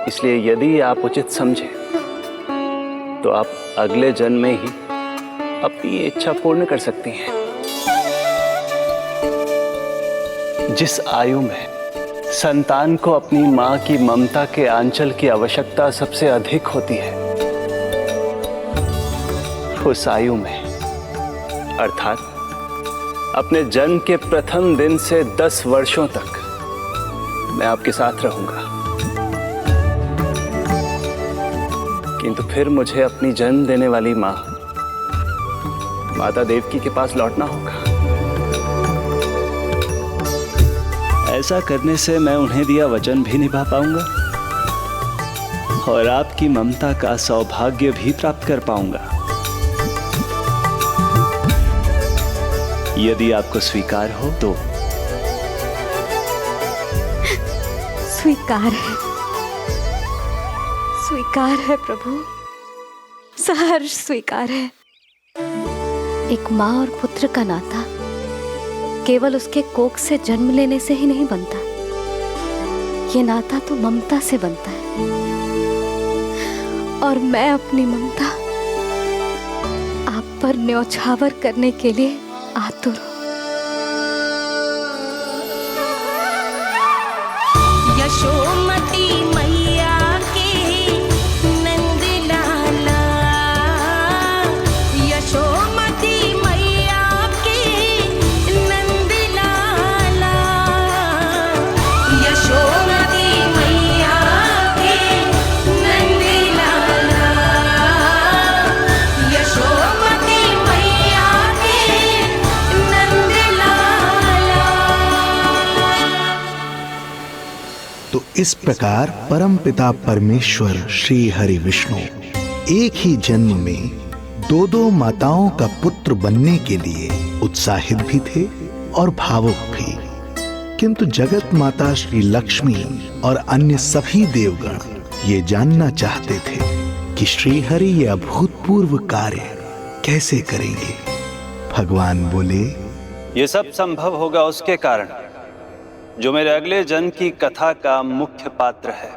इसलिए यदि आप उचित समझे तो आप अगले जन्म में ही अपनी इच्छा पूर्ण कर सकती हैं। जिस आयु में संतान को अपनी मां की ममता के आंचल की आवश्यकता सबसे अधिक होती है, उस आयु में अर्थात अपने जन्म के प्रथम दिन से 10 वर्षों तक मैं आपके साथ रहूंगा। किंतु फिर मुझे अपनी जन्म देने वाली मां माता देवकी के पास लौटना होगा। ऐसा करने से मैं उन्हें दिया वचन भी निभा पाऊंगा और आपकी ममता का सौभाग्य भी प्राप्त कर पाऊंगा। यदि आपको स्वीकार हो तो। स्वीकार है प्रभु, सहर्ष स्वीकार है। एक माँ और पुत्र का नाता केवल उसके कोख से जन्म लेने से ही नहीं बनता, ये नाता तो ममता से बनता है। और मैं अपनी ममता आप पर न्यौछावर करने के लिए आतुर हूं। यशोमती मैया के नंद लाला, यशोमती मैया के नंद लाला, यशोमती मैया के नंद लाला, यशोमती मैया के नंद लाला। तो इस प्रकार परमपिता परमेश्वर श्री हरि विष्णु एक ही जन्म में दो दो माताओं का पुत्र बनने के लिए उत्साहित भी थे और भावुक भी। किंतु जगत माता श्री लक्ष्मी और अन्य सभी देवगण ये जानना चाहते थे कि श्री हरि ये अभूतपूर्व कार्य कैसे करेंगे। भगवान बोले, ये सब संभव होगा उसके कारण जो मेरे अगले जन्म की कथा का मुख्य पात्र है,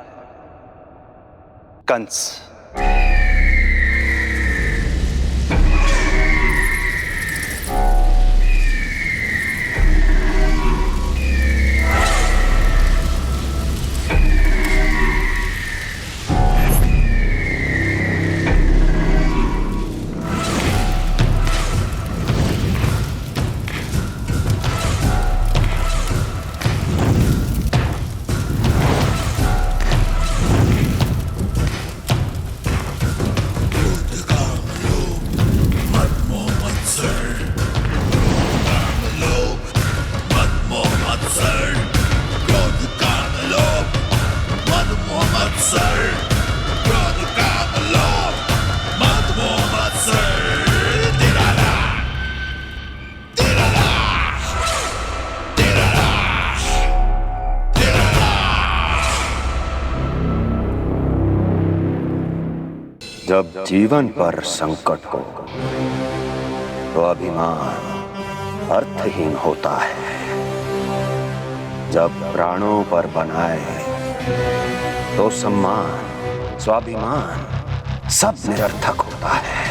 कंस। जब जीवन पर संकट हो तो अभिमान अर्थहीन होता है, जब प्राणों पर बनाए तो सम्मान स्वाभिमान सब निरर्थक होता है।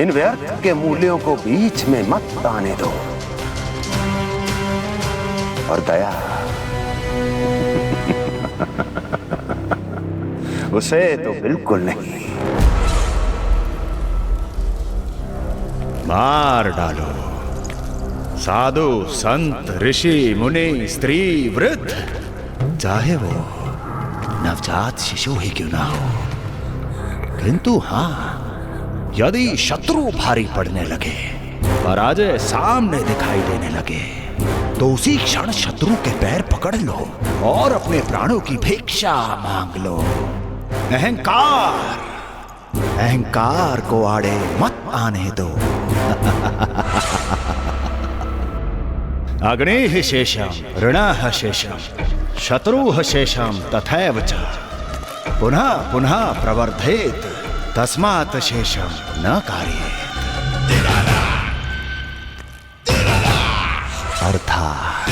इन व्यर्थ के मूल्यों को बीच में मत आने दो। और दया उसे तो बिल्कुल नहीं। मार डालो साधु संत ऋषि मुनि स्त्री वृद्ध, चाहे वो नवजात शिशु ही क्यों ना हो। किंतु हाँ, यदि शत्रु भारी पड़ने लगे, पराजय सामने दिखाई देने लगे, तो उसी क्षण शत्रु के पैर पकड़ लो और अपने प्राणों की भिक्षा मांग लो। अहंकार को आड़े मत आने दो। अग्निः शेषम ऋणः शेषम शत्रुः शेषम तथैव च पुनः पुनः प्रवर्धेत तस्मात् शेषम न कार्येत। अर्थात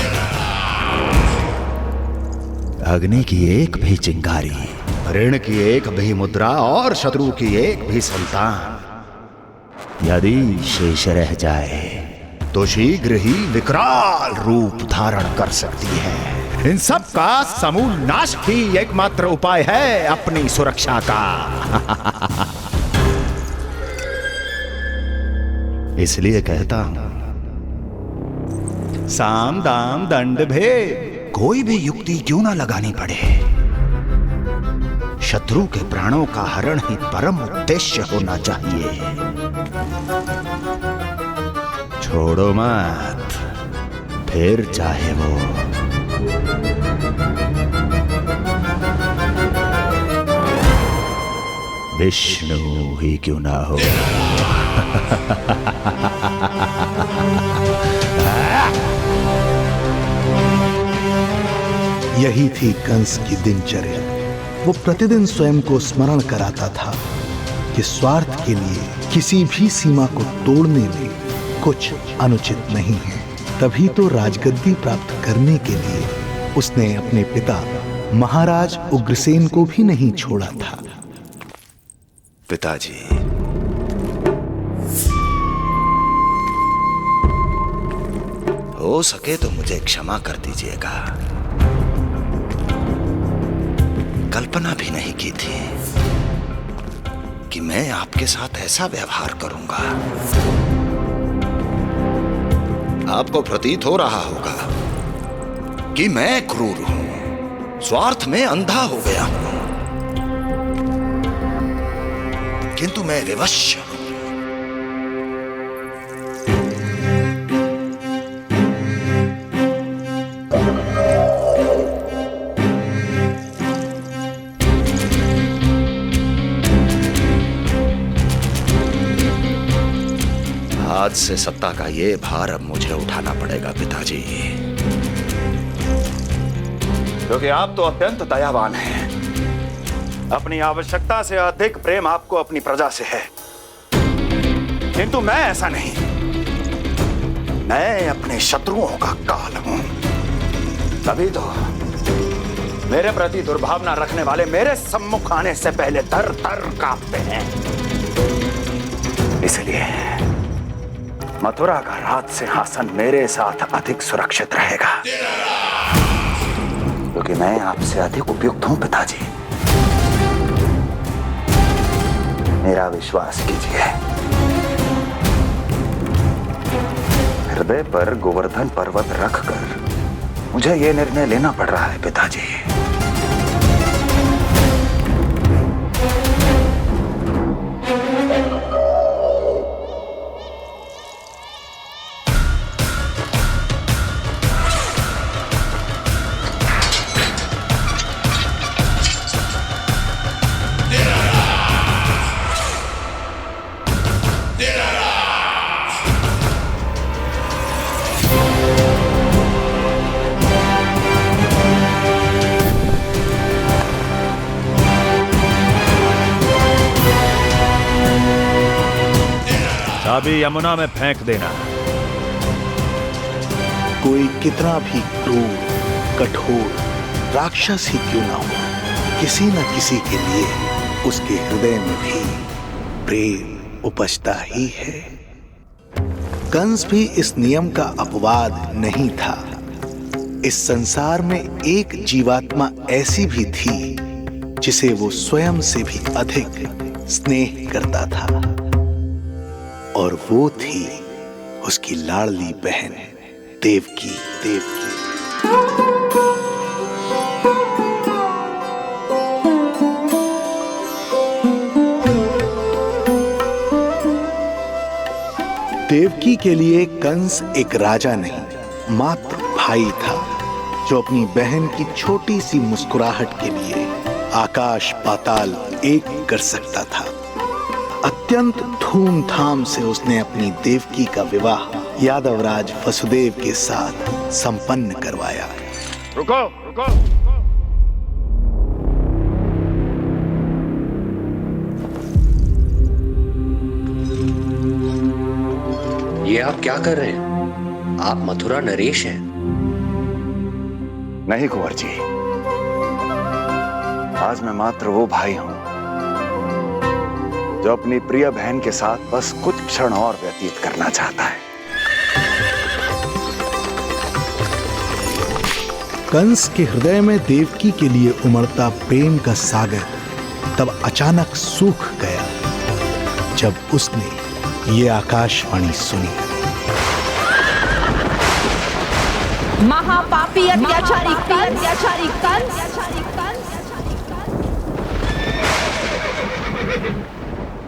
अग्नि की एक भी चिंगारी, ऋण की एक भी मुद्रा और शत्रु की एक भी संतान यदि शेष रह जाए तो शीघ्र ही विकराल रूप धारण कर सकती है। इन सब का समूल नाश ही एकमात्र उपाय है अपनी सुरक्षा का। इसलिए कहता हूं, साम दाम दंड भेद कोई भी युक्ति क्यों ना लगानी पड़े, शत्रु के प्राणों का हरण ही परम उद्देश्य होना चाहिए। छोड़ो मत, फिर चाहे वो विष्णु ही क्यों ना हो। यही थी कंस की दिनचर्या। वो प्रतिदिन स्वयं को स्मरण कराता था कि स्वार्थ के लिए किसी भी सीमा को तोड़ने में कुछ अनुचित नहीं है। तभी तो राजगद्दी प्राप्त करने के लिए उसने अपने पिता महाराज उग्रसेन को भी नहीं छोड़ा था। पिताजी, हो सके तो मुझे क्षमा कर दीजिएगा। कल्पना भी नहीं की थी कि मैं आपके साथ ऐसा व्यवहार करूंगा। आपको प्रतीत हो रहा होगा कि मैं क्रूर हूं, स्वार्थ में अंधा हो गया हूं, किंतु मैं विवश हूं। आज से सत्ता का ये भार अब मुझे उठाना पड़ेगा पिताजी, क्योंकि आप तो अत्यंत दयावान हैं। अपनी आवश्यकता से अधिक प्रेम आपको अपनी प्रजा से है, किंतु मैं ऐसा नहीं। मैं अपने शत्रुओं का काल हूं, तभी तो मेरे प्रति दुर्भावना रखने वाले मेरे सम्मुख आने से पहले थर थर कांपते हैं। इसलिए मथुरा का राज सिंहासन मेरे साथ अधिक सुरक्षित रहेगा, क्योंकि मैं आपसे अधिक उपयुक्त हूं पिताजी। मेरा विश्वास कीजिए। हृदय पर गोवर्धन पर्वत रखकर मुझे यह निर्णय लेना पड़ रहा है पिताजी। चाबी यमुना में फेंक देना। कोई कितना भी क्रूर, कठोर राक्षस ही क्यों ना हो, किसी न किसी के लिए उसके हृदय में भी प्रेम उपजता ही है। कंस भी इस नियम का अपवाद नहीं था। इस संसार में एक जीवात्मा ऐसी भी थी जिसे वो स्वयं से भी अधिक स्नेह करता था, और वो थी उसकी लाडली बहन देवकी। देवकी के लिए कंस एक राजा नहीं, मात्र भाई था, जो अपनी बहन की छोटी सी मुस्कुराहट के लिए आकाश पाताल एक कर सकता था। अत्यंत धूमधाम से उसने अपनी देवकी का विवाह यादवराज वसुदेव के साथ संपन्न करवाया। रुको। ये आप क्या कर रहे हैं? आप मथुरा नरेश हैं। नहीं कुंवर जी, आज मैं मात्र वो भाई हूं जो अपनी प्रिय बहन के साथ बस कुछ क्षण और व्यतीत करना चाहता है। कंस के हृदय में देवकी के लिए उमड़ता प्रेम का सागर तब अचानक सूख गया जब उसने ये आकाशवाणी सुनी। महापापी अत्याचारी कंस,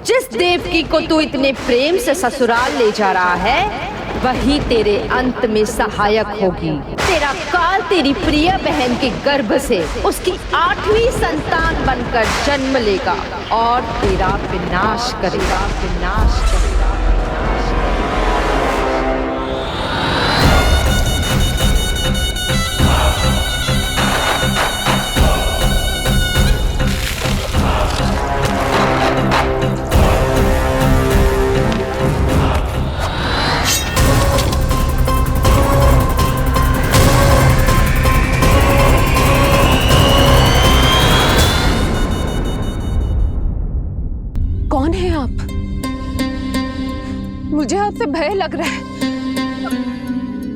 जिस देवकी को तू इतने प्रेम से ससुराल ले जा रहा है, वही तेरे अंत में सहायक होगी। तेरा काल तेरी प्रिय बहन के गर्भ से उसकी 8वीं संतान बनकर जन्म लेगा और तेरा विनाश करेगा, विनाश करेगा। कौन है आप? मुझे आपसे भय लग रहा है।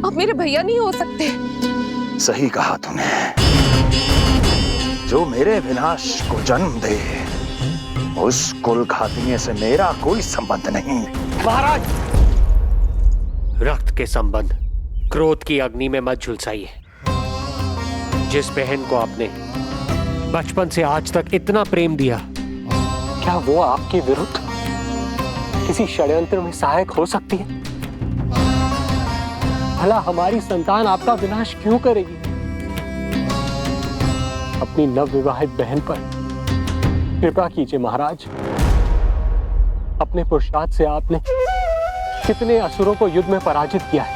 आप मेरे भैया नहीं हो सकते। सही कहा तूने। जो मेरे विनाश को जन्म दे उस कुल घातिनी से मेरा कोई संबंध नहीं। महाराज, रक्त के संबंध क्रोध की अग्नि में मत झुलसाइए। जिस बहन को आपने बचपन से आज तक इतना प्रेम दिया, क्या वो आपके विरुद्ध किसी षड्यंत्र में सहायक हो सकती है? भला हमारी संतान आपका विनाश क्यों करेगी? अपनी नवविवाहित बहन पर कृपा कीजिए महाराज। अपने पुरुषार्थ से आपने कितने असुरों को युद्ध में पराजित किया है।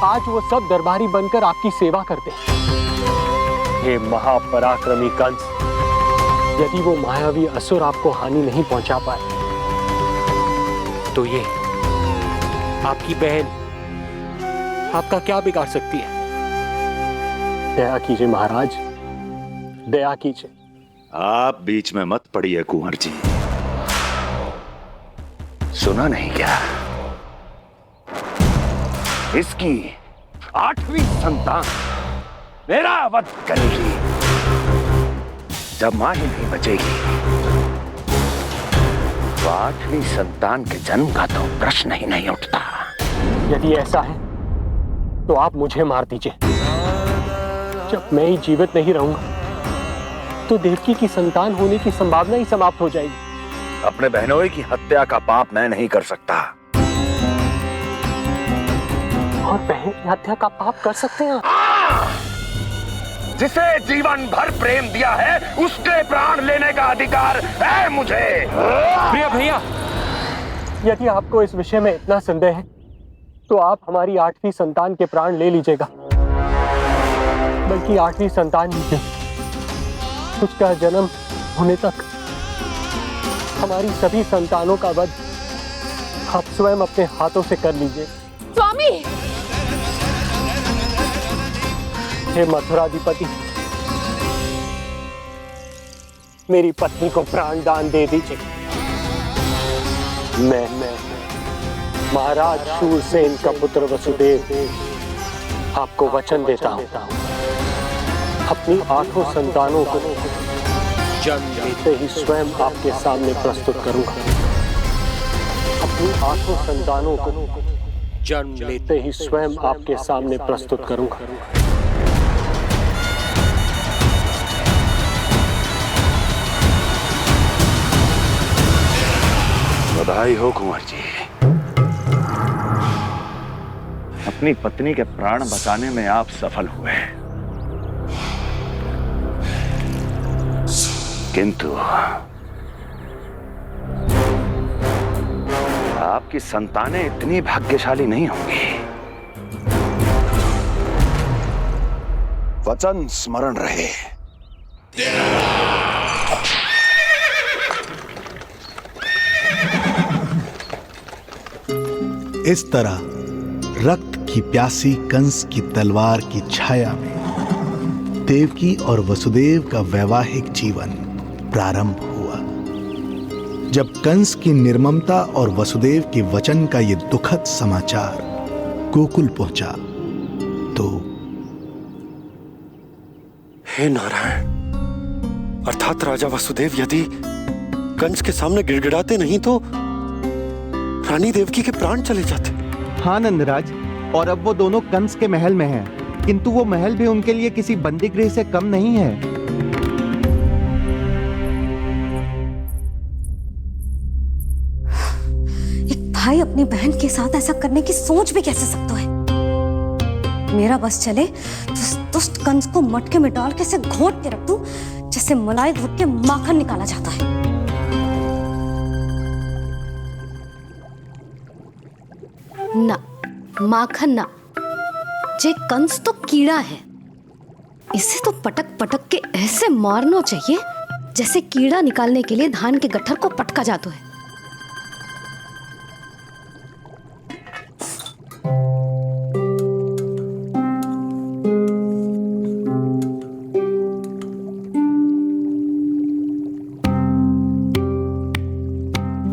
आज वो सब दरबारी बनकर आपकी सेवा करते हैं। हे महापराक्रमी कंस, यदि वो मायावी असुर आपको हानि नहीं पहुंचा पाए तो ये आपकी बहन आपका क्या बिगाड़ सकती है? दया कीजिए महाराज, दया कीजिए। आप बीच में मत पड़िए कुंवर जी। सुना नहीं क्या? इसकी 8वीं संतान मेरा वध करेगी। जब मां ही नहीं बचेगी तो 8वीं संतान के जन्म का तो प्रश्न ही नहीं उठता। यदि ऐसा है तो आप मुझे मार दीजिए। जब मैं ही जीवित नहीं रहूंगा तो देवकी की संतान होने की संभावना ही समाप्त हो जाएगी। अपने बहनोई की हत्या का पाप मैं नहीं कर सकता। और बहन की हत्या का पाप कर सकते हैं? जिसे जीवन भर प्रेम दिया है उसके प्राण लेने का अधिकार है मुझे। प्रिय भैया, यदि आपको इस विषय में इतना संदेह है तो आप हमारी 8वीं संतान के प्राण ले लीजिएगा। बल्कि 8वीं संतान ही नहीं, उसका जन्म होने तक हमारी सभी संतानों का वध आप स्वयं अपने हाथों से कर लीजिए। स्वामी! हे मथुराधिपति, मेरी पत्नी को प्राण दान दे दीजिए। मैं महाराज शूरसेन का पुत्र वसुदेव आपको वचन देता हूं, अपनी 8 संतानों को जन्म लेते ही स्वयं आपके सामने प्रस्तुत करूंगा। अपनी 8 संतानों को जन्म लेते ही स्वयं आपके सामने प्रस्तुत करूंगा। बधाई हो कुंवर जी, अपनी पत्नी के प्राण बचाने में आप सफल हुए। किंतु आपकी संतानें इतनी भाग्यशाली नहीं होंगी। वचन स्मरण रहे। इस तरह रक्त की प्यासी कंस की तलवार की छाया में देवकी और वसुदेव का वैवाहिक जीवन प्रारंभ हुआ। जब कंस की निर्ममता और वसुदेव के वचन का ये दुखद समाचार गोकुल पहुंचा तो हे नारायण, अर्थात राजा वसुदेव यदि कंस के सामने गिड़गिड़ाते नहीं तो रानी देवकी के प्राण चले जाते। हाँ नंदराज, और अब वो दोनों कंस के महल में हैं, किंतु वो महल भी उनके लिए किसी बंदीगृह से कम नहीं है। भाई अपनी बहन के साथ ऐसा करने की सोच भी कैसे सकता है? मेरा बस चले तो उस दुष्ट कंस को मटके में डाल के इसे घोंट के रख दूं, जैसे मलाई घोट के माखन निकाला जाता है। ना, माखन ना, जे कंस तो कीड़ा है, इसे तो पटक पटक के ऐसे मारना चाहिए जैसे कीड़ा निकालने के लिए धान के गट्ठर को पटका जाता है।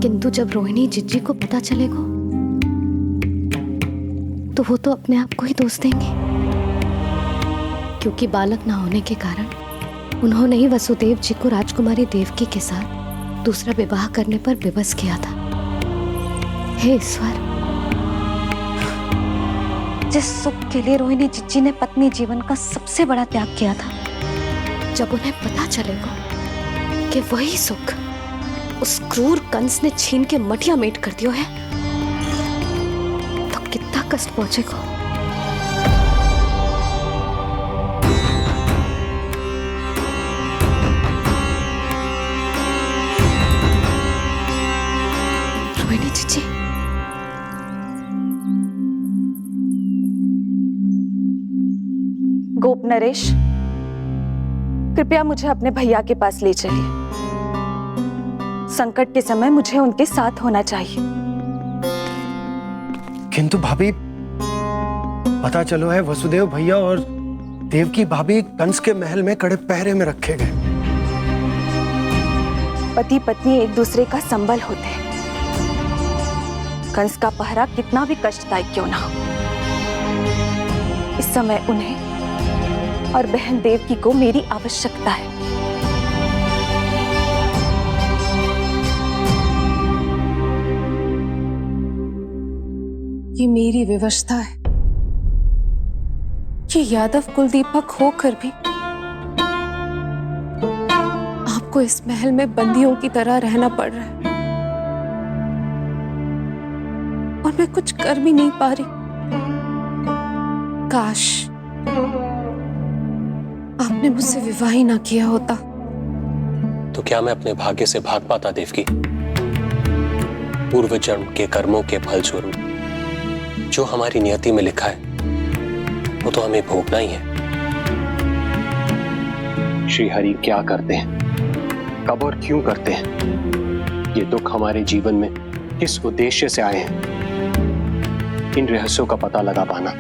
किंतु जब रोहिणी जिज्जी को पता चलेगा तो वो तो अपने आप को ही दोष देंगे, क्योंकि बालक ना होने के कारण उन्होंने ही वसुदेव जी को राजकुमारी देवकी के साथ दूसरा विवाह करने पर विवश किया था। हे ईश्वर, जिस सुख के लिए रोहिणी जिज्जी ने पत्नी जीवन का सबसे बड़ा त्याग किया था, जब उन्हें पता चलेगा कि वही सुख उस क्रूर कंस ने छीन के मटिया मेट कर दिया है, तो कितना कष्ट पहुंचेगा। रोहिणी जीजी, गोप नरेश, कृपया मुझे अपने भैया के पास ले चलिए। संकट के समय मुझे उनके साथ होना चाहिए। किंतु भाभी, पता चलो है वसुदेव भैया और देवकी भाभी कंस के महल में कड़े पहरे में रखे गए। पति पत्नी एक दूसरे का संबल होते हैं। कंस का पहरा कितना भी कष्टदायक क्यों ना हो, इस समय उन्हें और बहन देवकी को मेरी आवश्यकता है। ये मेरी विवशता है। ये यादव कुलदीपक होकर भी आपको इस महल में बंदियों की तरह रहना पड़ रहा है, और मैं कुछ कर भी नहीं पा रही। काश आपने मुझसे विवाह ही ना किया होता। तो क्या मैं अपने भाग्य से भाग पाता देवकी? पूर्व जन्म के कर्मों के फलस्वरूप जो हमारी नियति में लिखा है वो तो हमें भोगना ही है। श्री हरि क्या करते हैं, कब और क्यों करते हैं, ये दुख हमारे जीवन में किस उद्देश्य से आए हैं, इन रहस्यों का पता लगा पाना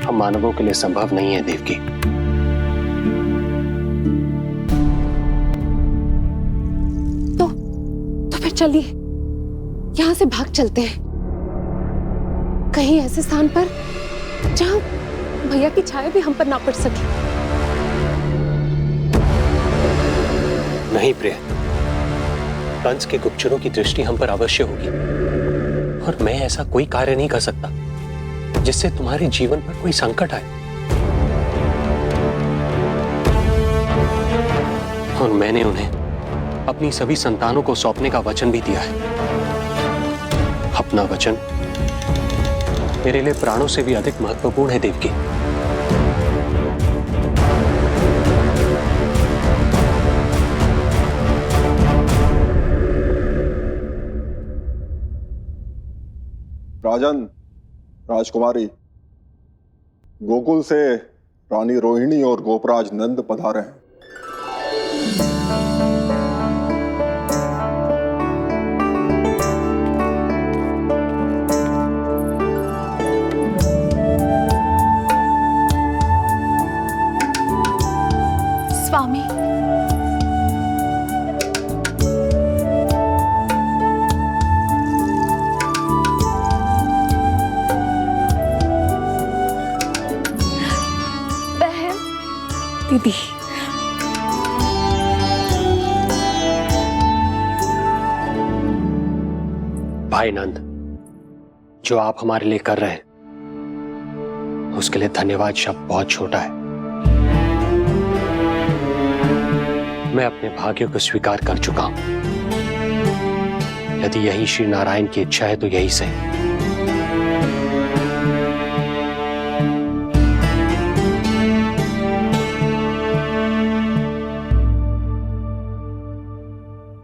हम मानवों के लिए संभव नहीं है देवकी। तो फिर चलिए यहां से भाग चलते हैं, कहीं ऐसे स्थान पर जहां भैया की छाया भी हम पर ना पड़ सके। नहीं प्रिय, कंस के गुप्तचरों की दृष्टि हम पर अवश्य होगी, और मैं ऐसा कोई कार्य नहीं कर सकता जिससे तुम्हारे जीवन पर कोई संकट आए। और मैंने उन्हें अपनी सभी संतानों को सौंपने का वचन भी दिया है। अपना वचन मेरे लिए प्राणों से भी अधिक महत्वपूर्ण है देवकी। राजन, राजकुमारी, गोकुल से रानी रोहिणी और गोपराज नंद पधारे हैं। स्वामी, बहन, दीदी, भाई नंद, जो आप हमारे लिए कर रहे हैं उसके लिए धन्यवाद शब्द बहुत छोटा है। मैं अपने भाग्य को स्वीकार कर चुका हूं। यदि यही श्री नारायण की इच्छा है तो यही सही।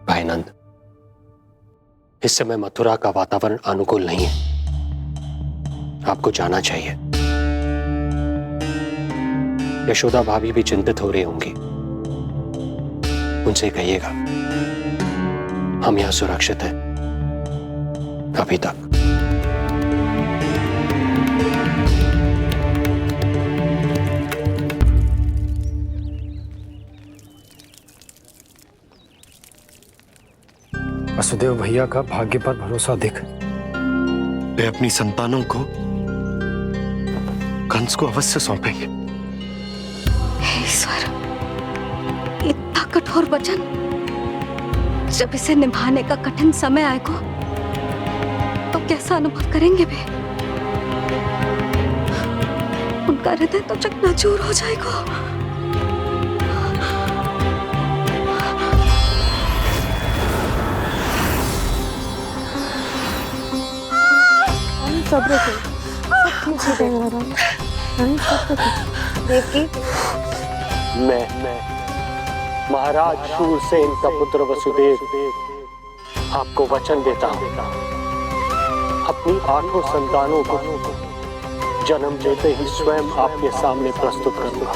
भाई नंद, इस समय मथुरा का वातावरण अनुकूल नहीं है, आपको जाना चाहिए। यशोदा भाभी भी चिंतित हो रही होंगी, उनसे कहिएगा हम यहां सुरक्षित हैं अभी तक। वसुदेव भैया का भाग्य पर भरोसा दिख। वे अपनी संतानों को कंस को अवश्य सौंपेंगे। ईश्वर, इतना कठोर वचन, जब इसे निभाने का कठिन समय आएगा तो कैसा अनुभव करेंगे वे? उनका हृदय तो चकनाचूर हो जाएगा। सब्र से सब ठीक हो जाएगा रानी, सब ठीक। देवकी, मैं महाराज शूरसेन का पुत्र वसुदेव आपको वचन देता हूं, अपनी 8 संतानों को जन्म देते ही स्वयं आपके सामने प्रस्तुत करूंगा।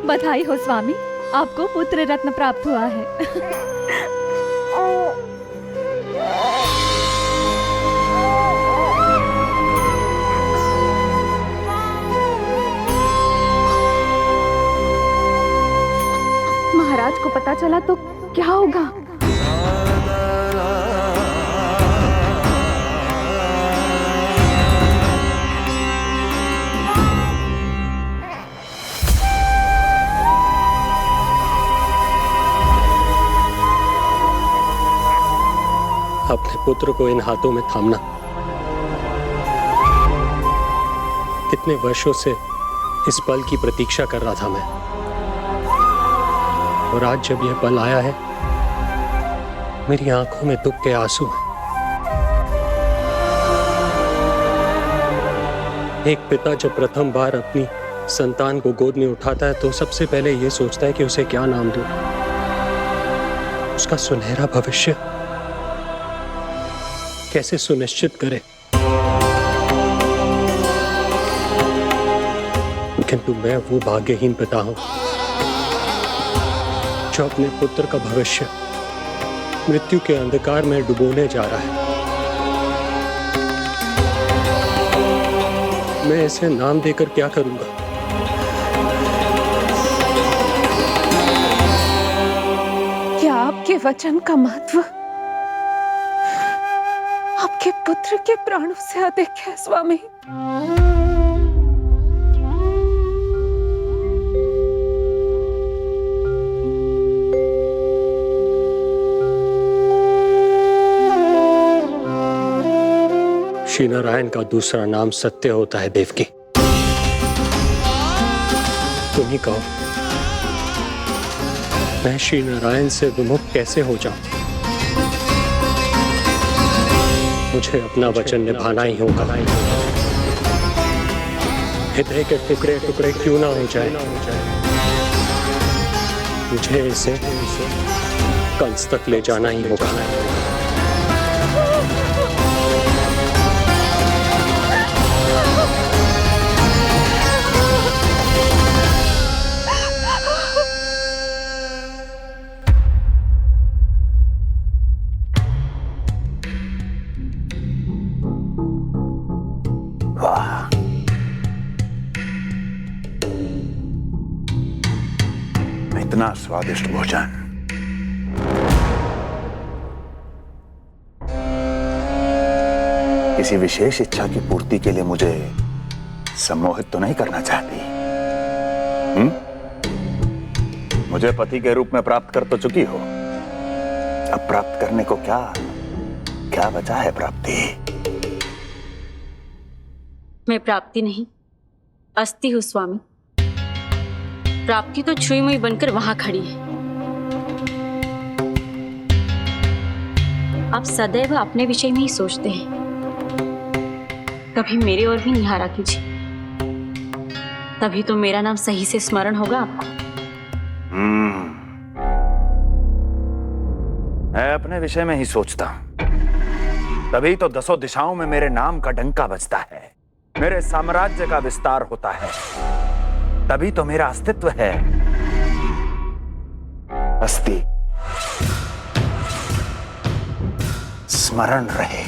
बधाई हो स्वामी, आपको पुत्र रत्न प्राप्त हुआ है। महाराज को पता चला तो क्या होगा? अपने पुत्र को इन हाथों में थामना। कितने वर्षों से इस पल की प्रतीक्षा कर रहा था मैं, और आज जब यह पल आया है, मेरी आंखों में दुख के आंसू हैं। एक पिता जब प्रथम बार अपनी संतान को गोद में उठाता है तो सबसे पहले यह सोचता है कि उसे क्या नाम दूं, उसका सुनहरा भविष्य कैसे सुनिश्चित करे। किंतु मैं वो भाग्यहीन पिता हूं जो अपने पुत्र का भविष्य मृत्यु के अंधकार में डुबोने जा रहा है। मैं इसे नाम देकर क्या करूंगा? क्या आपके वचन का महत्व आपके पुत्र के प्राणों से अधिक है स्वामी? श्री नारायण का दूसरा नाम सत्य होता है देवकी। तुम ही कहो, मैं श्री नारायण से विमुख कैसे हो जाऊं? मुझे अपना वचन निभाना ही होगा। हृदय के टुकड़े टुकड़े क्यों ना हो जाए, मुझे इसे कंस तक ले जाना ही होगा। इतना स्वादिष्ट भोजन किसी विशेष इच्छा की पूर्ति के लिए मुझे सम्मोहित तो नहीं करना चाहती? मुझे पति के रूप में प्राप्त कर तो चुकी हो, अब प्राप्त करने को क्या क्या बचा है प्राप्ति? मैं प्राप्ति नहीं, अस्थि हूँ स्वामी। प्राप्ति तो छुई मुई बनकर वहां खड़ी है। आप सदैव अपने विषय में ही सोचते हैं, कभी मेरे ओर भी निहारा कीजिए, तभी तो मेरा नाम सही से स्मरण होगा आपको। मैं अपने विषय में ही सोचता हूं, तभी तो दसों दिशाओं में मेरे नाम का डंका बजता है, मेरे साम्राज्य का विस्तार होता है, तभी तो मेरा अस्तित्व है। अस्थि स्मरण रहे।